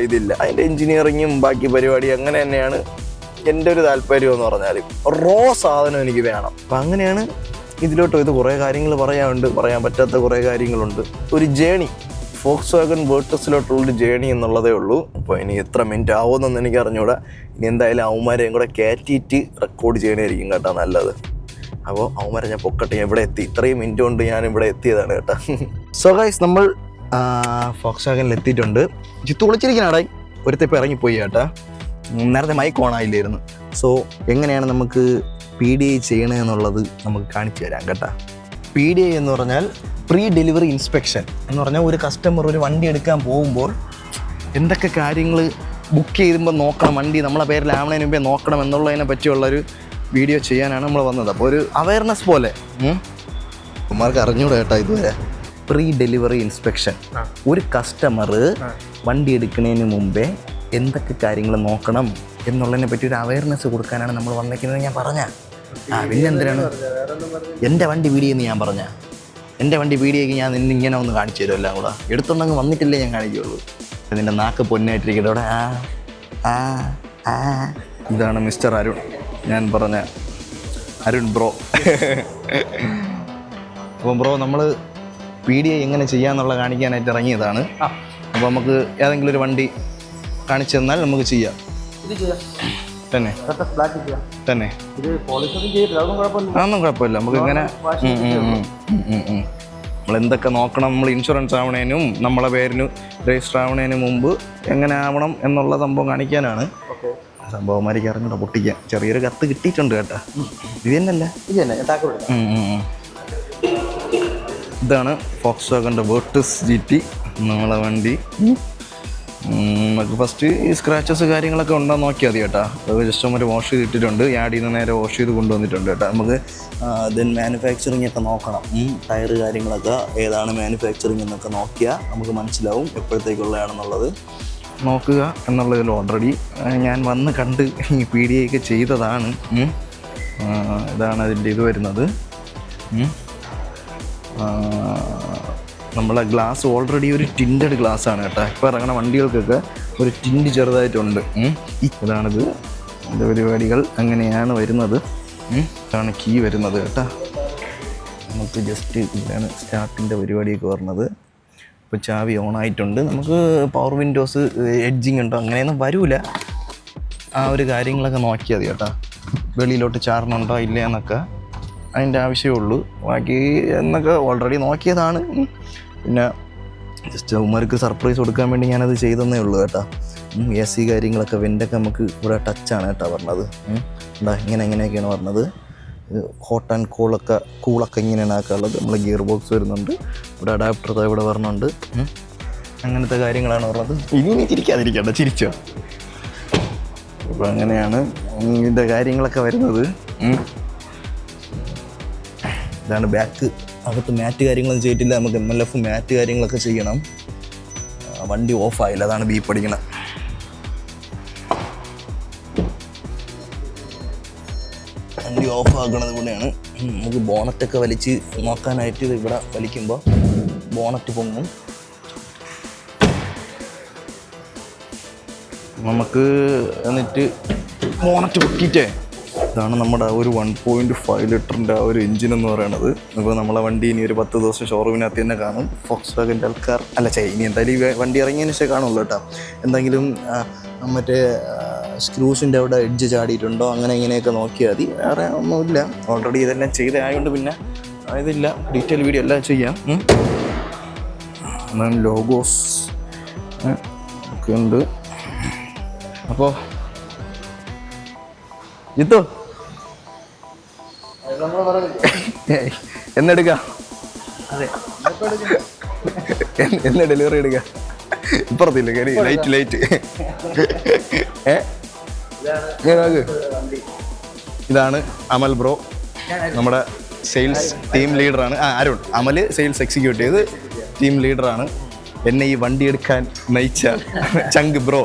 ഇതില്ല. അതിൻ്റെ എൻജിനീയറിങ്ങും ബാക്കി പരിപാടി അങ്ങനെ തന്നെയാണ് എൻ്റെ ഒരു താല്പര്യം എന്ന് പറഞ്ഞാൽ. റോ സാധനം എനിക്ക് വേണം. അപ്പം അങ്ങനെയാണ് ഇതിലോട്ട്. ഇത് കുറേ കാര്യങ്ങൾ പറയാനുണ്ട്, പറയാൻ പറ്റാത്ത കുറേ കാര്യങ്ങളുണ്ട്. ഒരു ജേണി, ഫോക്സ്വാഗൺ വേർട്ടസിലോട്ടുള്ളൊരു ജേണി എന്നുള്ളതേ ഉള്ളൂ. അപ്പോൾ ഇനി എത്ര മിനിറ്റ് ആവുമെന്നൊന്നും എനിക്ക് അറിഞ്ഞൂടാ. ഇനി എന്തായാലും അവന്മാരെയും കൂടെ കയറ്റിയിട്ട് റെക്കോർഡ് ചെയ്യണമായിരിക്കും കേട്ടോ നല്ലത്. അപ്പോൾ അവന്മാരെ ഞാൻ പൊക്കട്ടെ, എവിടെ എത്തി, ഇത്രയും മിനിറ്റ് കൊണ്ട് ഞാൻ ഇവിടെ എത്തിയതാണ് കേട്ടോ. സോ ഗൈസ്, നമ്മൾ ഫോക്സ്വാഗണിൽ എത്തിയിട്ടുണ്ട്. ചിത്തു വിളിച്ചിരിക്കണാടേ, ഒരുത്തിപ്പോൾ ഇറങ്ങിപ്പോയി കേട്ടാ. നേരത്തെ മൈക്ക് ഓണായില്ലായിരുന്നു. സോ എങ്ങനെയാണ് നമുക്ക് PDI ചെയ്യണമെന്നുള്ളത് നമുക്ക് കാണിച്ചു തരാം കേട്ടോ. PDI എന്ന് പറഞ്ഞാൽ പ്രീ ഡെലിവറി ഇൻസ്പെക്ഷൻ എന്ന് പറഞ്ഞാൽ ഒരു കസ്റ്റമർ ഒരു വണ്ടി എടുക്കാൻ പോകുമ്പോൾ എന്തൊക്കെ കാര്യങ്ങൾ ബുക്ക് ചെയ്യുമ്പോൾ നോക്കണം, വണ്ടി നമ്മളെ പേരിലാവണതിന് മുമ്പേ നോക്കണം എന്നുള്ളതിനെ പറ്റിയുള്ളൊരു വീഡിയോ ചെയ്യാനാണ് നമ്മൾ വന്നത്. അപ്പോൾ ഒരു അവയർനെസ് പോലെ ഉമ്മാർക്ക് അറിഞ്ഞൂടെ കേട്ടോ ഇതുവരെ. പ്രീ ഡെലിവറി ഇൻസ്പെക്ഷൻ, ഒരു കസ്റ്റമർ വണ്ടി എടുക്കുന്നതിന് മുമ്പേ എന്തൊക്കെ കാര്യങ്ങൾ നോക്കണം എന്നുള്ളതിനെ പറ്റി ഒരു അവയർനെസ് കൊടുക്കാനാണ് നമ്മൾ വന്നേക്കുന്നത്. ഞാൻ പറഞ്ഞ പിന്നെ എന്തിനാണ് എൻ്റെ വണ്ടി വീഡിയോ എന്ന് ഞാൻ പറഞ്ഞ, എൻ്റെ വണ്ടി വീഡിയോയ്ക്ക് ഞാൻ ഇങ്ങനെ ഒന്ന് കാണിച്ചു തരും എല്ലാം കൂടെ. എടുത്തുണ്ടെങ്കിൽ വന്നിട്ടില്ലേ ഞാൻ കാണിക്കുകയുള്ളൂ. നിൻ്റെ നാക്ക് പൊന്നായിട്ടിരിക്കട്ടെ അവിടെ. ഇതാണ് മിസ്റ്റർ അരുൺ, ഞാൻ പറഞ്ഞ അരുൺ ബ്രോ. അപ്പം ബ്രോ, നമ്മൾ PDI എങ്ങനെ ചെയ്യാന്നുള്ള കാണിക്കാനായിട്ട് ഇറങ്ങിയതാണ്. അപ്പോൾ നമുക്ക് ഏതെങ്കിലും ഒരു വണ്ടി കാണിച്ചു തന്നാൽ നമുക്ക് ചെയ്യാം. തന്നെ തന്നെ അതൊന്നും കുഴപ്പമില്ല. നമുക്ക് ഇങ്ങനെ നമ്മൾ എന്തൊക്കെ നോക്കണം, നമ്മൾ ഇൻഷുറൻസ് ആവണേനും നമ്മളെ പേരിന് രജിസ്റ്റർ ആവണേന് മുമ്പ് എങ്ങനെ ആവണം എന്നുള്ള സംഭവം കാണിക്കാനാണ്. സംഭവന്മാർക്ക് അറിഞ്ഞൂടെ പൊട്ടിക്കാൻ. ചെറിയൊരു കത്ത് കിട്ടിയിട്ടുണ്ട് കേട്ടോ. ഇത് തന്നെയല്ല, ഇതാണ് ഫോക്സ്വാഗണിൻ്റെ വേർട്ടസ് GT നമ്മളെ വണ്ടി. നമുക്ക് ഫസ്റ്റ് ഈ സ്ക്രാച്ചസ് കാര്യങ്ങളൊക്കെ ഉണ്ടോ നോക്കിയാൽ മതി കേട്ടോ. അത് ജസ്റ്റ് ഒരു വാഷ് ചെയ്തിട്ടുണ്ട്, യാഡിൽ നിന്ന് നേരെ വാഷ് ചെയ്ത് കൊണ്ടുവന്നിട്ടുണ്ട് കേട്ടോ. നമുക്ക് ദെൻ മാനുഫാക്ചറിങ് ഒക്കെ നോക്കണം. ടയർ കാര്യങ്ങളൊക്കെ ഏതാണ് മാനുഫാക്ചറിങ് എന്നൊക്കെ നോക്കിയാൽ നമുക്ക് മനസ്സിലാവും എപ്പോഴത്തേക്കുള്ളതാണെന്നുള്ളത്. നോക്കുക എന്നുള്ളതിൽ ഓൾറെഡി ഞാൻ വന്ന് കണ്ട് ഈ PDI ഒക്കെ ചെയ്തതാണ്. ഇതാണ് അതിൻ്റെ ഇത് വരുന്നത്. നമ്മളെ ഗ്ലാസ് ഓൾറെഡി ഒരു ടിൻറ്റഡ് ഗ്ലാസ്സാണ് കേട്ടോ. ഇപ്പോൾ ഇറങ്ങുന്ന വണ്ടികൾക്കൊക്കെ ഒരു ടിൻറ്റ് ചെറുതായിട്ടുണ്ട്. ഇതാണിത്, ഇതിൻ്റെ പരിപാടികൾ അങ്ങനെയാണ് വരുന്നത്. ഇതാണ് കീ വരുന്നത് കേട്ടോ. നമുക്ക് ജസ്റ്റ് ഇതാണ് സ്റ്റാർട്ടിൻ്റെ പരിപാടിയൊക്കെ വരുന്നത്. ഇപ്പോൾ ചാവി ഓണായിട്ടുണ്ട്. നമുക്ക് പവർ വിൻഡോസ് എഡ്ജിങ് ഉണ്ടോ അങ്ങനെയൊന്നും വരില്ല. ആ ഒരു കാര്യങ്ങളൊക്കെ നോക്കിയാൽ മതി കേട്ടോ. വെളിയിലോട്ട് ചാർന്നുണ്ടോ ഇല്ല എന്നൊക്കെ അതിൻ്റെ ആവശ്യമേ ഉള്ളൂ. ബാക്കി എന്നൊക്കെ ഓൾറെഡി നോക്കിയതാണ്. പിന്നെ ജസ്റ്റ് അവന്മാർക്ക് സർപ്രൈസ് കൊടുക്കാൻ വേണ്ടി ഞാനത് ചെയ്തെന്നേ ഉള്ളൂ കേട്ടോ. AC കാര്യങ്ങളൊക്കെ വെൻ്റൊക്കെ നമുക്ക് ഇവിടെ ടച്ചാണ് കേട്ടോ പറഞ്ഞത്. ഇങ്ങനെയൊക്കെയാണ് പറഞ്ഞത്. ഹോട്ട് ആൻഡ് കൂളൊക്കെ ഇങ്ങനെയാണ് ആക്കാനുള്ളത്. നമ്മൾ ഗിയർ ബോക്സ് വരുന്നുണ്ട്, ഇവിടെ അഡാപ്റ്റർ ഇവിടെ വരുന്നുണ്ട്. അങ്ങനത്തെ കാര്യങ്ങളാണ് പറഞ്ഞത്. ഇനി ചിരിക്കാതിരിക്കണ്ട, ചിരിച്ചോ. അപ്പോൾ അങ്ങനെയാണ് ഇതിൻ്റെ കാര്യങ്ങളൊക്കെ വരുന്നത്. ഇതാണ് ബാക്ക്. അകത്ത് മാറ്റ് കാര്യങ്ങളൊന്നും ചെയ്തിട്ടില്ല. നമുക്ക് MLF മാറ്റ് കാര്യങ്ങളൊക്കെ ചെയ്യണം. വണ്ടി ഓഫായില്ല, അതാണ് ബീപ്പ് അടിക്കണം. വണ്ടി ഓഫ് ആക്കണത് കൂടെയാണ്. നമുക്ക് ബോണറ്റൊക്കെ വലിച്ച് നോക്കാനായിട്ട് ഇവിടെ വലിക്കുമ്പോൾ ബോണറ്റ് പൊങ്ങും. നമുക്ക് എന്നിട്ട് ബോണറ്റ് പൊക്കിയിട്ടേ, ഇതാണ് നമ്മുടെ ഒരു 1.5 ലിറ്ററിൻ്റെ ആ ഒരു എഞ്ചിൻ എന്ന് പറയുന്നത്. ഇപ്പോൾ നമ്മളെ വണ്ടി ഇനി ഒരു 10 ദിവസം ഷോറൂമിനകത്ത് തന്നെ കാണും. ഫോക്സ്വാഗൺ ആൾക്കാർ ഇനി എന്തായാലും ഈ വണ്ടി ഇറങ്ങിയതിന് ശേഷം കാണുള്ളൂ കേട്ടോ. എന്തെങ്കിലും മറ്റേ സ്ക്രൂസിൻ്റെ അവിടെ എഡ്ജ് ചാടിയിട്ടുണ്ടോ അങ്ങനെ ഇങ്ങനെയൊക്കെ നോക്കിയാൽ മതി. വേറെ ഒന്നുമില്ല. ഓൾറെഡി ഇതെല്ലാം ചെയ്തതായതുകൊണ്ട് പിന്നെ ഇതില്ല, ഡീറ്റെയിൽ വീഡിയോ എല്ലാം ചെയ്യാം. എന്നാലും ലോഗോസ് ഒക്കെ ഉണ്ട്. അപ്പോൾ ജിത്തു എന്നെടുക്കാം, എന്ന് ഡെലിവറി എടുക്കാം. ഇപ്പുറത്തില്ല കയറി ലൈറ്റ് ഇതാണ് അമൽ ബ്രോ, നമ്മുടെ സെയിൽസ് ടീം ലീഡറാണ്. അരുൺ, അമൽ സെയിൽസ് എക്സിക്യൂട്ടീവ്, ടീം ലീഡറാണ്. എന്നെ ഈ വണ്ടി എടുക്കാൻ നയിച്ച ചങ്ക് ബ്രോ.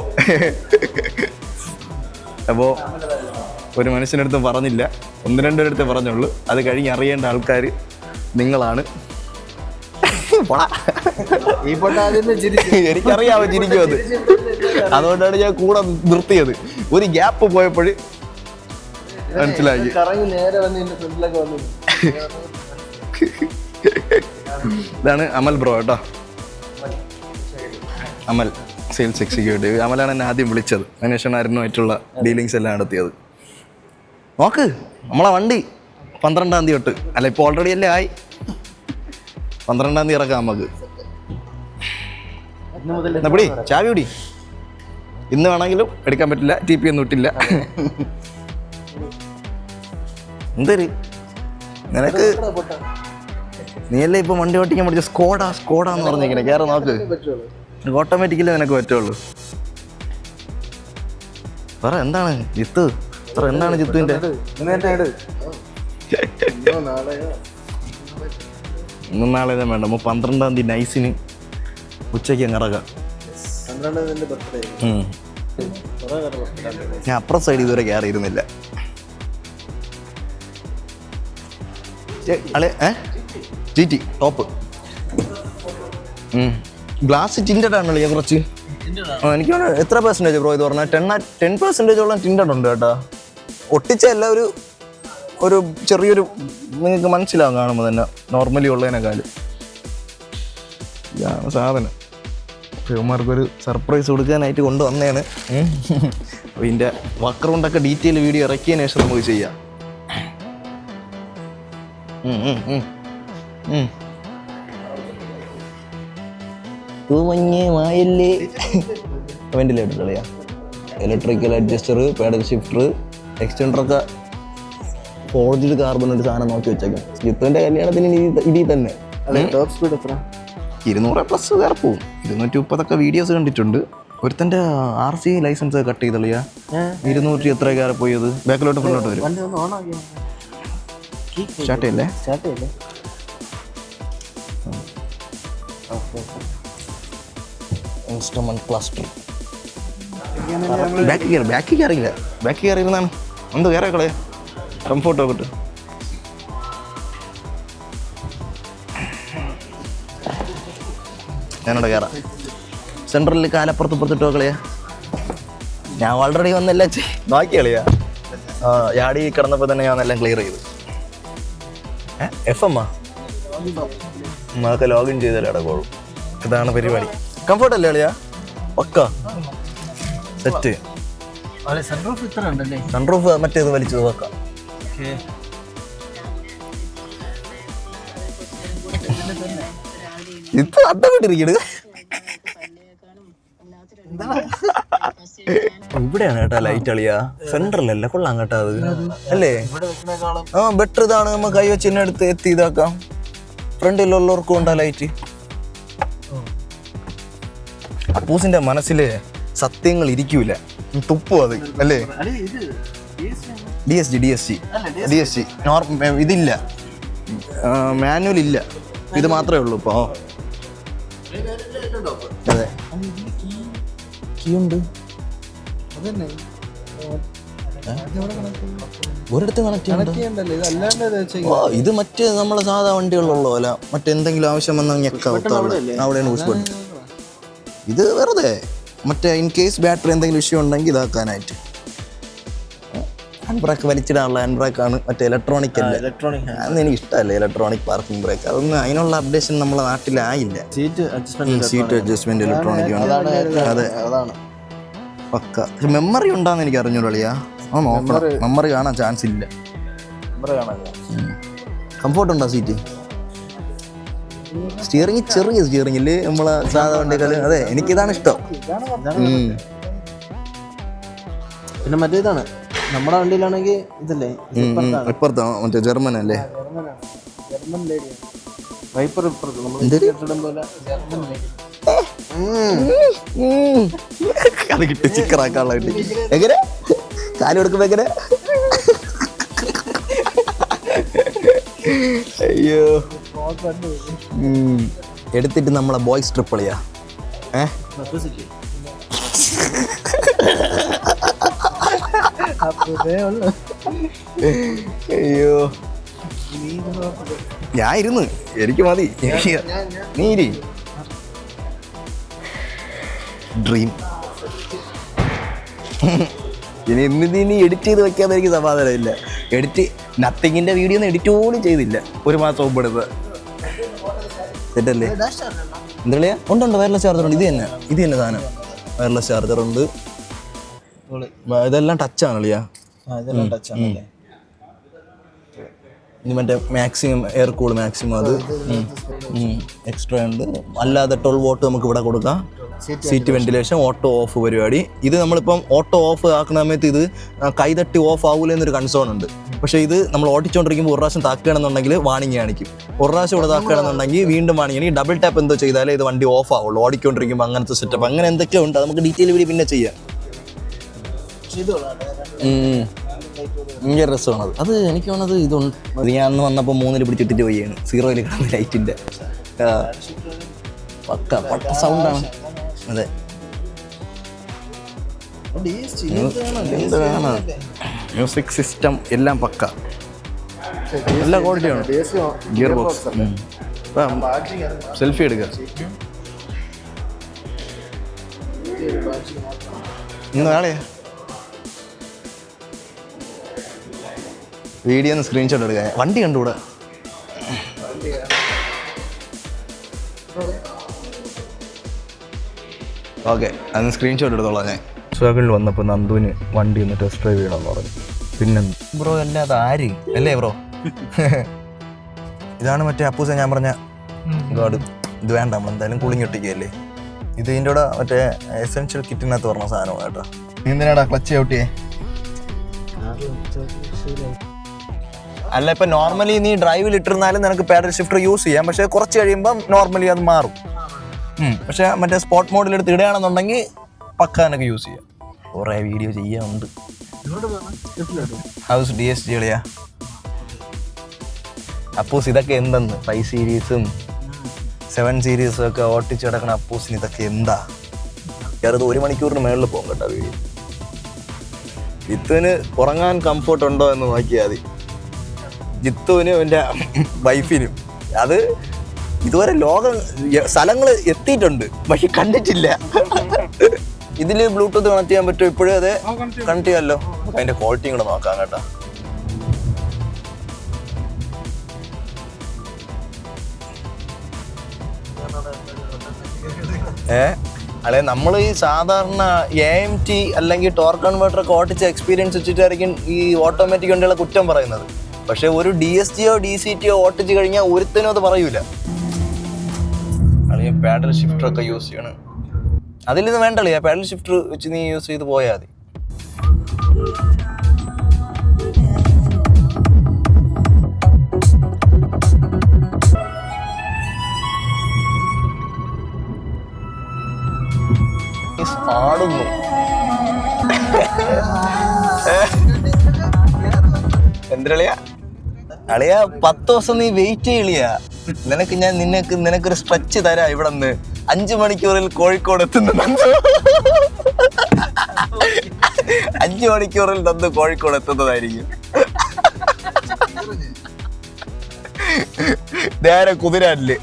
അപ്പോൾ ഒരു മനുഷ്യനടുത്ത് പറഞ്ഞില്ല, 1-2 പേരടുത്ത് പറഞ്ഞുള്ളൂ. അത് കഴിഞ്ഞ് അറിയേണ്ട ആൾക്കാർ നിങ്ങളാണ്. എനിക്കറിയാമോ ചിരിക്കും അത്, അതുകൊണ്ടാണ് ഞാൻ കൂടെ നിർത്തിയത്. ഒരു ഗ്യാപ്പ് പോയപ്പോൾ മനസ്സിലാക്കി. ഇതാണ് അമൽ ബ്രോ കേട്ടോ. അമൽ സെയിൽസ് എക്സിക്യൂട്ടീവ്. അമലാണ് എന്നെ ആദ്യം വിളിച്ചത്. അതിനുശേഷം അരുണുമായിട്ടുള്ള ഡീലിങ്സ് എല്ലാം നടത്തിയത്. നോക്ക് നമ്മളെ വണ്ടി 12-ാം തീയതി തൊട്ട്, അല്ല ഇപ്പോൾ ഓൾറെഡി അല്ലേ ആയി, 12-ാം തീയതി ഇറക്കാം നമുക്ക്. പിടി ചാവി പിടി. ഇന്ന് വേണമെങ്കിലും എടുക്കാൻ പറ്റില്ല, TP ഒന്നും ഇട്ടില്ല. എന്തൊരു നിനക്ക്, നീയല്ലേ ഇപ്പൊ വണ്ടി ഓട്ടിക്കാൻ പഠിച്ച സ്കോഡാന്ന് പറഞ്ഞിരിക്കണേ. കയറി നോക്ക്, ഓട്ടോമാറ്റിക്കലി നിനക്ക് പറ്റുള്ളൂ. പറ എന്താണ് ജിത്ത്, എന്താണ് ജിത്തുവിന്റെ? ഇന്നും നാളെ വേണ്ട, 12-ാം തീയതി നൈസിന് ഉച്ചയ്ക്ക് അങ്ങ് ഇറങ്ങാം. ഞാൻ അപ്പുറം സൈഡ് ഇതുവരെ കയറിയിരുന്നില്ല. GT top. ഗ്ലാസ് ടിൻറ്റഡ് ആണല്ലേ കുറച്ച്. എനിക്ക് എത്ര പെർസെൻറ്റേജ് ബ്രോ ഇത് പറഞ്ഞാൽ? 10% ടിൻറ്റഡ് ഉണ്ട് കേട്ടോ. ഒട്ടിച്ച എല്ലാ ഒരു ചെറിയൊരു നിങ്ങൾക്ക് മനസ്സിലാവും കാണുമ്പോൾ തന്നെ, നോർമലി ഉള്ളതിനേക്കാളും. ഇതാണ് സാധനം. ഇവന്മാർക്കൊരു സർപ്രൈസ് കൊടുക്കാനായിട്ട് കൊണ്ടുവന്നതാണ്. അപ്പോൾ ഇതിൻ്റെ വർക്കറൗണ്ടൊക്കെ ഡീറ്റെയിൽ വീഡിയോ ഇറക്കിയതിന് ശേഷം നമുക്ക് ചെയ്യാം. വെന്റിലേറ്റർ കളിയാ, ഇലക്ട്രിക്കൽ അഡ്ജസ്റ്റർ, പാഡൽ ഷിഫ്റ്റർ, എക്സ്റ്റൻഡറൊക്കെ ഫോർജ്ഡ് കാർബൺ ഒരു സാധനം നോക്കി വെച്ചേക്കാം. ജിത്തുവിൻ്റെ കല്യാണത്തിന് ഇതിൽ തന്നെ. ടോപ്പ് സ്പീഡ് എത്ര? 200+ കയറി പോവും. 230 വീഡിയോസ് കണ്ടിട്ടുണ്ട്. ഒരുത്തൻ്റെ RC ലൈസൻസ് കട്ട് ചെയ്തളിയാ, 200 എത്ര കയറി പോയത്. ബാക്കിലോട്ട് മുന്നോട്ട് വരും. സ്റ്റാർട്ട് ചെയ്യല്ലേ? Instrument cluster. ബാക്കി കയറിയിരുന്നാണ് എന്ത് കയറി കളെ കംഫോർട്ട് നോക്കട്ടെ. ഞാനോടെ കയറാം. സെൻട്രലിൽ കാലപ്പുറത്തിട്ടോ കളിയാ. ഞാൻ ഓൾറെഡി വന്നല്ല ബാക്കി കളിയാ. യാടി കിടന്നപ്പോൾ തന്നെ ഞാൻ എല്ലാം ക്ലിയർ ചെയ്തു. FM നമുക്ക് ലോഗിൻ ചെയ്താലേ അടക്കോളൂ. ഇതാണ് പരിപാടി. കംഫോർട്ട് അല്ലേ കളിയാ? പക്ക സെറ്റ്. സൺറൂഫ് മറ്റേത് വലിച്ചത് വെക്കാം. ഇത് അട്ടപ്പെട്ടിരിക്കണ്. ഇവിടെയാണ് കേട്ടാ ലൈറ്റ് കളിയാ, സെന്ററിലല്ല. കൊള്ളാം കേട്ടാ അത് അല്ലേ? ബെറ്റർ ഇതാണ്. നമുക്ക് കൈ വെച്ച് തന്നെ എടുത്ത് എത്തി ഇതാക്കാം. ഫ്രണ്ടിലുള്ളവർക്കും ഉണ്ടാ ലൈറ്റ്. അപ്പൂസിന്റെ മനസ്സില് സത്യങ്ങൾ ഇരിക്കൂല, തുപ്പും അത് അല്ലേ? DSG ഇതില്ല, മാനുവൽ ഇല്ല, ഇത് മാത്രമേ ഉള്ളൂ ഇപ്പൊ. അതെ കീയുണ്ട്. ഒരിടത്ത് കണക്ട് ചെയ്യണ്ടല്ലോ. ഇത് മറ്റേ നമ്മളെ സാധാ വണ്ടികളുള്ളോ അല്ല, മറ്റെന്തെങ്കിലും ആവശ്യം വന്നാൽ അവിടെയാണ് പുഷ് ബട്ടൺ. ഇത് വെറുതെ മറ്റേ ഇൻ കേസ് ബാറ്ററി എന്തെങ്കിലും ഇഷ്യൂ ഉണ്ടെങ്കിൽ ഇതാക്കാനായിട്ട്. ഹാൻഡ് ബ്രേക്ക് വലിച്ചിടാനുള്ള ഹാൻഡ് ബ്രേക്കാണ്, മറ്റേ ഇലക്ട്രോണിക് അല്ലേ. അതൊന്നും എനിക്ക് ഇഷ്ടമല്ല ഇലക്ട്രോണിക് പാർക്കിംഗ് ബ്രേക്ക്. അതൊന്നും അതിനുള്ള അപ്ഡേഷൻ നമ്മളെ നാട്ടിലായില്ല. സീറ്റ് അഡ്ജസ്റ്റ്മെന്റ് ഇലക്ട്രോണിക് ആണ്. അതെ പക്ക. മെമ്മറി ഉണ്ടാന്ന് എനിക്ക് അറിഞ്ഞൂടാ. നോക്കണം, മെമ്മറി കാണാൻ ചാൻസ് ഇല്ല. കംഫോർട്ട് ഉണ്ടോ സീറ്റ്? സ്റ്റിയറിംഗ് ചെറിയ സ്റ്റിയറിംഗില് നമ്മളെ സാധാ വണ്ടികൾ. അതെ എനിക്കിതാണ് ഇഷ്ടം. പിന്നെ മറ്റേതാണ് നമ്മുടെ വണ്ടിയിലാണെങ്കിൽ ഇതല്ലേ, ഇപ്പുറത്താണോ മറ്റേ ജർമ്മൻ അല്ലേ? വൈപ്പർ ഇപ്പുറത്ത് അത് കിട്ടി ചിക്കറാക്കാനുള്ള കിട്ടി. എങ്ങനെ കാല് കൊടുക്കുമ്പോ എങ്ങനെ? അയ്യോ എടുത്തിട്ട് നമ്മളെ ബോയ്സ് ട്രിപ്പ് കളിയാ. അയ്യോ ഞാൻ ഇരുന്ന് എനിക്ക് മതി നീ ഇരി ഡ്രീം ഇനി ഇന്നിനി എഡിറ്റ് ചെയ്ത് വെക്കാതെ എനിക്ക് സമാധാനമില്ല. എഡിറ്റ് നത്തിങ്ങിന്റെ വീഡിയോ ഒന്നും എഡിറ്റ് പോലും ചെയ്തില്ല. ഒരു മാസം മുമ്പ് എടുത്ത് സെറ്റല്ലേ? എന്താ ഉണ്ട് വയർലെസ് ചാർജർ ഉണ്ട്. ഇത് തന്നെ സാധനം വയർലെസ് ചാർജർ ഉണ്ട്. ഇതെല്ലാം ടച്ചാണ് കളിയാ. ഇനി മറ്റേ മാക്സിമം എയർ കൂൾ മാക്സിമം അത് എക്സ്ട്രാ ഉണ്ട്. അല്ലാതെ 12 വോട്ട് നമുക്ക് ഇവിടെ കൊടുക്കാം. സീറ്റ് വെന്റിലേഷൻ, ഓട്ടോ ഓഫ് പരിപാടി. ഇത് നമ്മളിപ്പം ഓട്ടോ ഓഫ് ആക്കുന്ന സമയത്ത് ഇത് കൈതട്ടി ഓഫ് ആവൂല എന്നൊരു കൺസേൺ ഉണ്ട്. പക്ഷേ ഇത് നമ്മൾ ഓടിച്ചുകൊണ്ടിരിക്കുമ്പോൾ ഒരു പ്രാവശ്യം താക്കുകയാണെന്നുണ്ടെങ്കിൽ വാണിംഗ് കാണിക്കും. ഒരു പ്രാവശ്യം ഇവിടെ താക്കുകയാണെന്നുണ്ടെങ്കിൽ വീണ്ടും വാണിംഗ്. ഈ ഡബിൾ ടാപ്പ് എന്തോ ചെയ്താലേ ഇത് വണ്ടി ഓഫ് ആവുള്ളൂ. ഓടിക്കൊണ്ടിരിക്കുമ്പോൾ അങ്ങനത്തെ സെറ്റപ്പ് അങ്ങനെ എന്തൊക്കെയോ ഉണ്ട്. നമുക്ക് ഡീറ്റെയിൽ വീഡിയോ പിന്നെ ചെയ്യാം. ഭയങ്കര രസമാണത്. അത് എനിക്ക് തോന്നുന്നത് ഇതുണ്ട്. അത് ഞാൻ അന്ന് വന്നപ്പോൾ 3 പിടിച്ചിട്ടിട്ട് പോയാണ്. 0 കിടന്ന ലൈറ്റിൻ്റെ പട്ട സൗണ്ടാണ്. അതെ എന്ത് വേണം. മ്യൂസിക് സിസ്റ്റം എല്ലാം പക്ക, നല്ല ക്വാളിറ്റിയാണ്. Gear box. സെൽഫി എടുക്കുക. ഇന്ന് നാളെയാ വീഡിയോ ഒന്ന് സ്ക്രീൻഷോട്ട് എടുക്കുക. വണ്ടി കണ്ടുകൂടാ. ഓക്കെ, അന്ന് സ്ക്രീൻഷോട്ട് എടുത്തോളാം ഞാൻ. സുഖങ്ങളിൽ വന്നപ്പോൾ നന്ദുവിന് വണ്ടി ഒന്ന് ടെസ്റ്റ് ഡ്രൈവ് ചെയ്യണമെന്ന് പറഞ്ഞു. പിന്നെ ബ്രോ അല്ലാതെ ആര് അല്ലേ ബ്രോ? ഇതാണ് മറ്റേ അപ്പൂസ ഞാൻ പറഞ്ഞ ഗാർഡ്. ഇത് വേണ്ട, നമ്മൾ എന്തായാലും കൂളിംഗ് ഒട്ടിക്കുകയല്ലേ. ഇത് ഇതിൻ്റെ കൂടെ മറ്റേ എസെൻഷ്യൽ കിറ്റിനകത്ത് പറഞ്ഞ സാധനമാണ് കേട്ടോ. നീ എന്തിനാടാ ക്ലച്ച് ഔട്ടിയേ? അല്ല, ഇപ്പം നോർമലി നീ ഡ്രൈവിൽ ഇട്ടിരുന്നാലും നിനക്ക് പാഡൽ ഷിഫ്റ്റർ യൂസ് ചെയ്യാം. പക്ഷേ കുറച്ച് കഴിയുമ്പം നോർമലി അത് മാറും. പക്ഷേ മറ്റേ സ്പോർട്ട് മോഡിലെടുത്ത് ഇടുകയാണെന്നുണ്ടെങ്കിൽ പക്ക എനിക്ക് യൂസ് ചെയ്യാം. കുറേ വീഡിയോ ചെയ്യാനുണ്ട്. ഹൗസ് DSG കളിയാ അപ്പൂസ്. ഇതൊക്കെ എന്തെന്ന് 5 സീരീസും 7 സീരീസും ഒക്കെ ഓട്ടിച്ച് കിടക്കണ അപ്പൂസിന് ഇതൊക്കെ എന്താ? ചെറുത് 1 മണിക്കൂറിന് മേളിൽ പോകും കേട്ടോ വീഡിയോ. ജിത്തുവിന് ഉറങ്ങാൻ കംഫർട്ട് ഉണ്ടോ എന്ന് നോക്കിയാൽ മതി. ജിത്തുവിനും എൻ്റെ വൈഫിനും. അത് ഇതുവരെ സ്ഥലങ്ങൾ എത്തിയിട്ടുണ്ട്, പക്ഷെ കണ്ടിട്ടില്ല. ഇതിൽ ബ്ലൂടൂത്ത് കണക്ട് ചെയ്യാൻ പറ്റുമോ? ഇപ്പോഴും അതെ കണക്ട് ചെയ്യാമല്ലോ. നമുക്ക് അതിൻ്റെ ക്വാളിറ്റിയും കൂടെ നോക്കാം കേട്ടോ. അല്ലെ, നമ്മൾ ഈ സാധാരണ AMT അല്ലെങ്കിൽ ടോർക്ക് കൺവേർട്ടറൊക്കെ ഓട്ടിച്ച എക്സ്പീരിയൻസ് വെച്ചിട്ടായിരിക്കും ഈ ഓട്ടോമാറ്റിക് വണ്ടികളെ കുറ്റം പറയുന്നത്. പക്ഷെ ഒരു DSGയോ DCTയോ ഓട്ടിച്ച് കഴിഞ്ഞാൽ ഒരുത്തനും അത് പറയൂല. അല്ലെങ്കിൽ പാഡൽ ഷിഫ്റ്റർ ഒക്കെ യൂസ് ചെയ്യണം. അതിലിത് വേണ്ടല്ലേ, പാഡൽ ഷിഫ്റ്റർ വെച്ച് നീ യൂസ് ചെയ്ത് പോയാൽ മതി. ആടുന്നു. എന്തളിയാ അളിയാ, 10 ദിവസം നീ വെയിറ്റ് ചെയ്യളിയാ. നിനക്കൊരു സ്ട്രെച്ച് തരാ. ഇവിടെ നിന്ന് 5 മണിക്കൂറിൽ കോഴിക്കോട് എത്തുന്നു. 5 മണിക്കൂറിൽ നന്ന് കോഴിക്കോട് എത്തുന്നതായിരിക്കും. നേരെ കുതിരാനില്.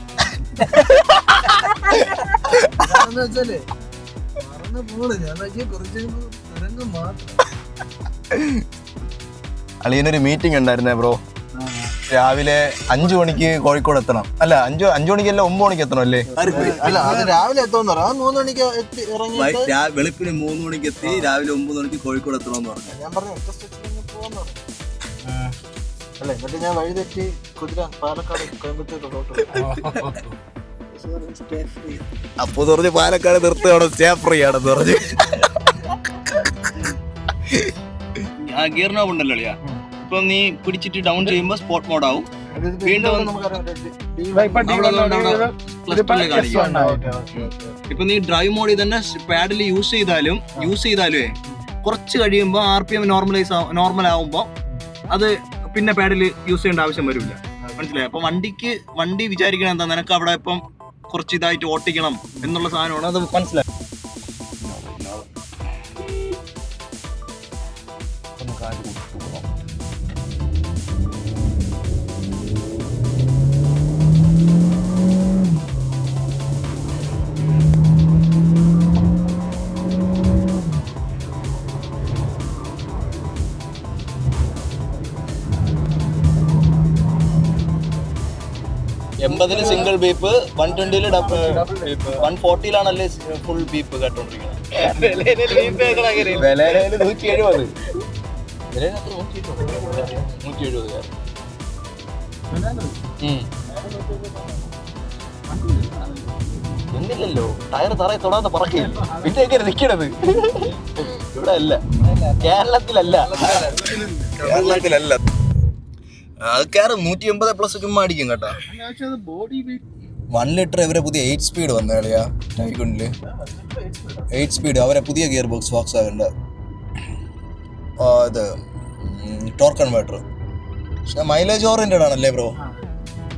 അളിയനൊരു മീറ്റിംഗ് ഉണ്ടായിരുന്നേ ബ്രോ. രാവിലെ 5 മണിക്ക് കോഴിക്കോട് എത്തണം. അല്ല, 5 മണിക്കല്ല 9 മണിക്ക് എത്തണം അല്ലേ? രാവിലെ വെളുപ്പിന് 3 മണിക്ക് എത്തി രാവിലെ 9 മണിക്ക് കോഴിക്കോട് എത്തണമെന്ന് പറഞ്ഞു. ഞാൻ പറഞ്ഞു എന്നിട്ട് ഞാൻ വഴി തെറ്റി കുതിര പാലക്കാട് കോയമ്പത്തൂർ. അപ്പൊ പറഞ്ഞു പാലക്കാട് നിർത്തുകയാണോ, സ്റ്റേ ഫ്രീ ആണെന്ന് പറഞ്ഞു. ഗിയർ നോബ് ഉണ്ടല്ലോ അളിയാ. ഇപ്പൊ നീ പിടിച്ചിട്ട് ഡൗൺ ചെയ്യുമ്പോ സ്പോർട്ട് മോഡ് ആവും. വീണ്ടും ഇപ്പൊ നീ ഡ്രൈവ് മോഡിൽ തന്നെ പാഡിൽ യൂസ് ചെയ്താലേ കുറച്ച് കഴിയുമ്പോ RPM നോർമൽ ആവുമ്പോ അത് പിന്നെ പാഡിൽ യൂസ് ചെയ്യേണ്ട ആവശ്യം വരില്ല. മനസ്സിലായി? അപ്പൊ വണ്ടി വിചാരിക്കണ എന്താ, നിനക്ക് അവിടെ ഇപ്പം കുറച്ച് ഇതായിട്ട് ഓട്ടിക്കണം എന്നുള്ള സാധനമാണ്. അത് മനസ്സിലായി. സിംഗിൾ ബീപ്പ്, 120 140 ഫുൾ ബീപ്പ് കേട്ടോണ്ടിരിക്കുന്നത്. 170 എന്നില്ലല്ലോ. ടയർ തറയെ തൊടാതെ പറക്കില്ല. പിന്നെ എങ്ങനെ നിൽക്കണത്? ഇവിടെ അല്ല, കേരളത്തിലല്ല. ആൾക്കാർ 180+ ചുമ്മാ അടിക്കും കേട്ടോ. 1 ലിറ്റർ ഇവരെ പുതിയ 8 സ്പീഡ് വന്ന കളിയാ ടൈഗുണില്. 8 സ്പീഡ് അവരെ പുതിയ ഗിയർ ബോക്സ് ആകണ്ട ഇത് ടോർക്ക് കൺവേർട്ടർ. പക്ഷെ മൈലേജ് ഓറിയന്റഡ് ആണല്ലേ ബ്രോ.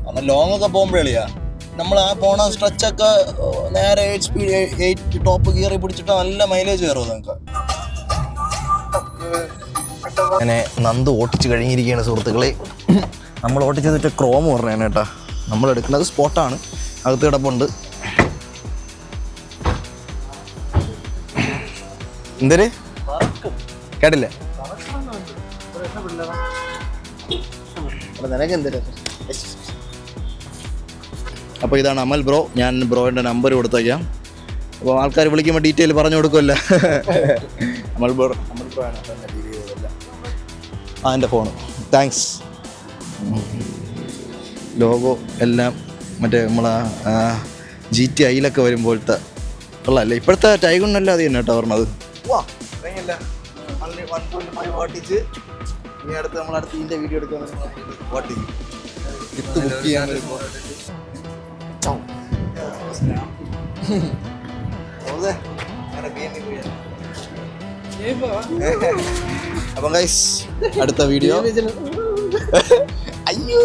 നമ്മൾ ലോങ് ഒക്കെ പോകുമ്പോൾ കളിയാ നമ്മൾ ആ പോണ സ്ട്രെച്ചൊക്കെ നേരെ 8 സ്പീഡ് 8 ടോപ്പ് ഗിയറിൽ പിടിച്ചിട്ട് നല്ല മൈലേജ് കയറും നിങ്ങൾക്ക്. അങ്ങനെ നന്ദു ഓട്ടിച്ച് കഴിഞ്ഞിരിക്കുകയാണ് സുഹൃത്തുക്കളെ. നമ്മൾ ഓട്ടിച്ചതിട്ട് ക്രോം പറഞ്ഞാണ് കേട്ടോ. നമ്മൾ എടുക്കുന്നത് സ്പോട്ടാണ്, അകത്ത് കിടപ്പുണ്ട്. എന്തര് കേട്ടില്ല? അപ്പോൾ ഇതാണ് അമൽ ബ്രോ. ഞാൻ ബ്രോയുടെ നമ്പർ കൊടുത്തേക്കാം. അപ്പോൾ ആൾക്കാർ വിളിക്കുമ്പോൾ ഡീറ്റെയിൽ പറഞ്ഞു കൊടുക്കുമല്ലോ. അമൽ ബ്രോ ആണ് എൻ്റെ ഫോണ്. താങ്ക്സ്. ലോഗോ എല്ലാം മറ്റേ നമ്മളെ GTIയിലൊക്കെ വരുമ്പോഴത്തെ ഉള്ളതല്ലേ. ഇപ്പോഴത്തെ ടൈഗുണ്ണല്ല അത് തന്നെ കേട്ടോ പറഞ്ഞത്. ഇനി അടുത്ത് നമ്മളടുത്ത് ഇതിൻ്റെ വീഡിയോ എടുക്കാൻ വിത്ത് ബുക്ക് ചെയ്യാൻ വരുമ്പോൾ അപ്പം ഗൈസ് അടുത്ത വീഡിയോ. അയ്യോ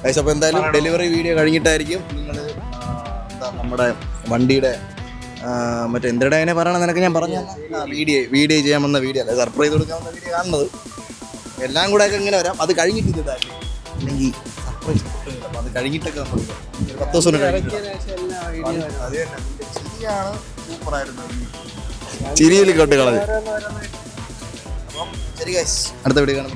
ഗൈസ്, അപ്പോൾ എന്തായാലും ഡെലിവറി വീഡിയോ കഴിഞ്ഞിട്ടായിരിക്കും നിങ്ങൾ നമ്മുടെ വണ്ടിയുടെ മറ്റേ എന്തിടെ അതിനെ പറയണം നിനക്ക് ഞാൻ പറഞ്ഞു വീഡിയോ ചെയ്യാൻ വന്ന വീഡിയോ അല്ല, സർപ്രൈസ് കൊടുക്കാൻ വന്ന വീഡിയോ കാണുന്നത്. എല്ലാം കൂടെ ഒക്കെ ഇങ്ങനെ വരാം. അത് കഴിഞ്ഞിട്ട് ഇതാക്കി അല്ലെങ്കിൽ സർപ്രൈസ് അത് കഴിഞ്ഞിട്ടൊക്കെ നമ്മൾ 10 ദിവസം കഴിഞ്ഞിട്ട്. അത് തന്നെ ശരിയാണ്, സൂപ്പറായിരുന്നു. ചിരിയിൽ കൊട്ട് കളഞ്ഞു. അപ്പം ശരി ഗൈസ്, അടുത്ത വീഡിയോ കാണാം.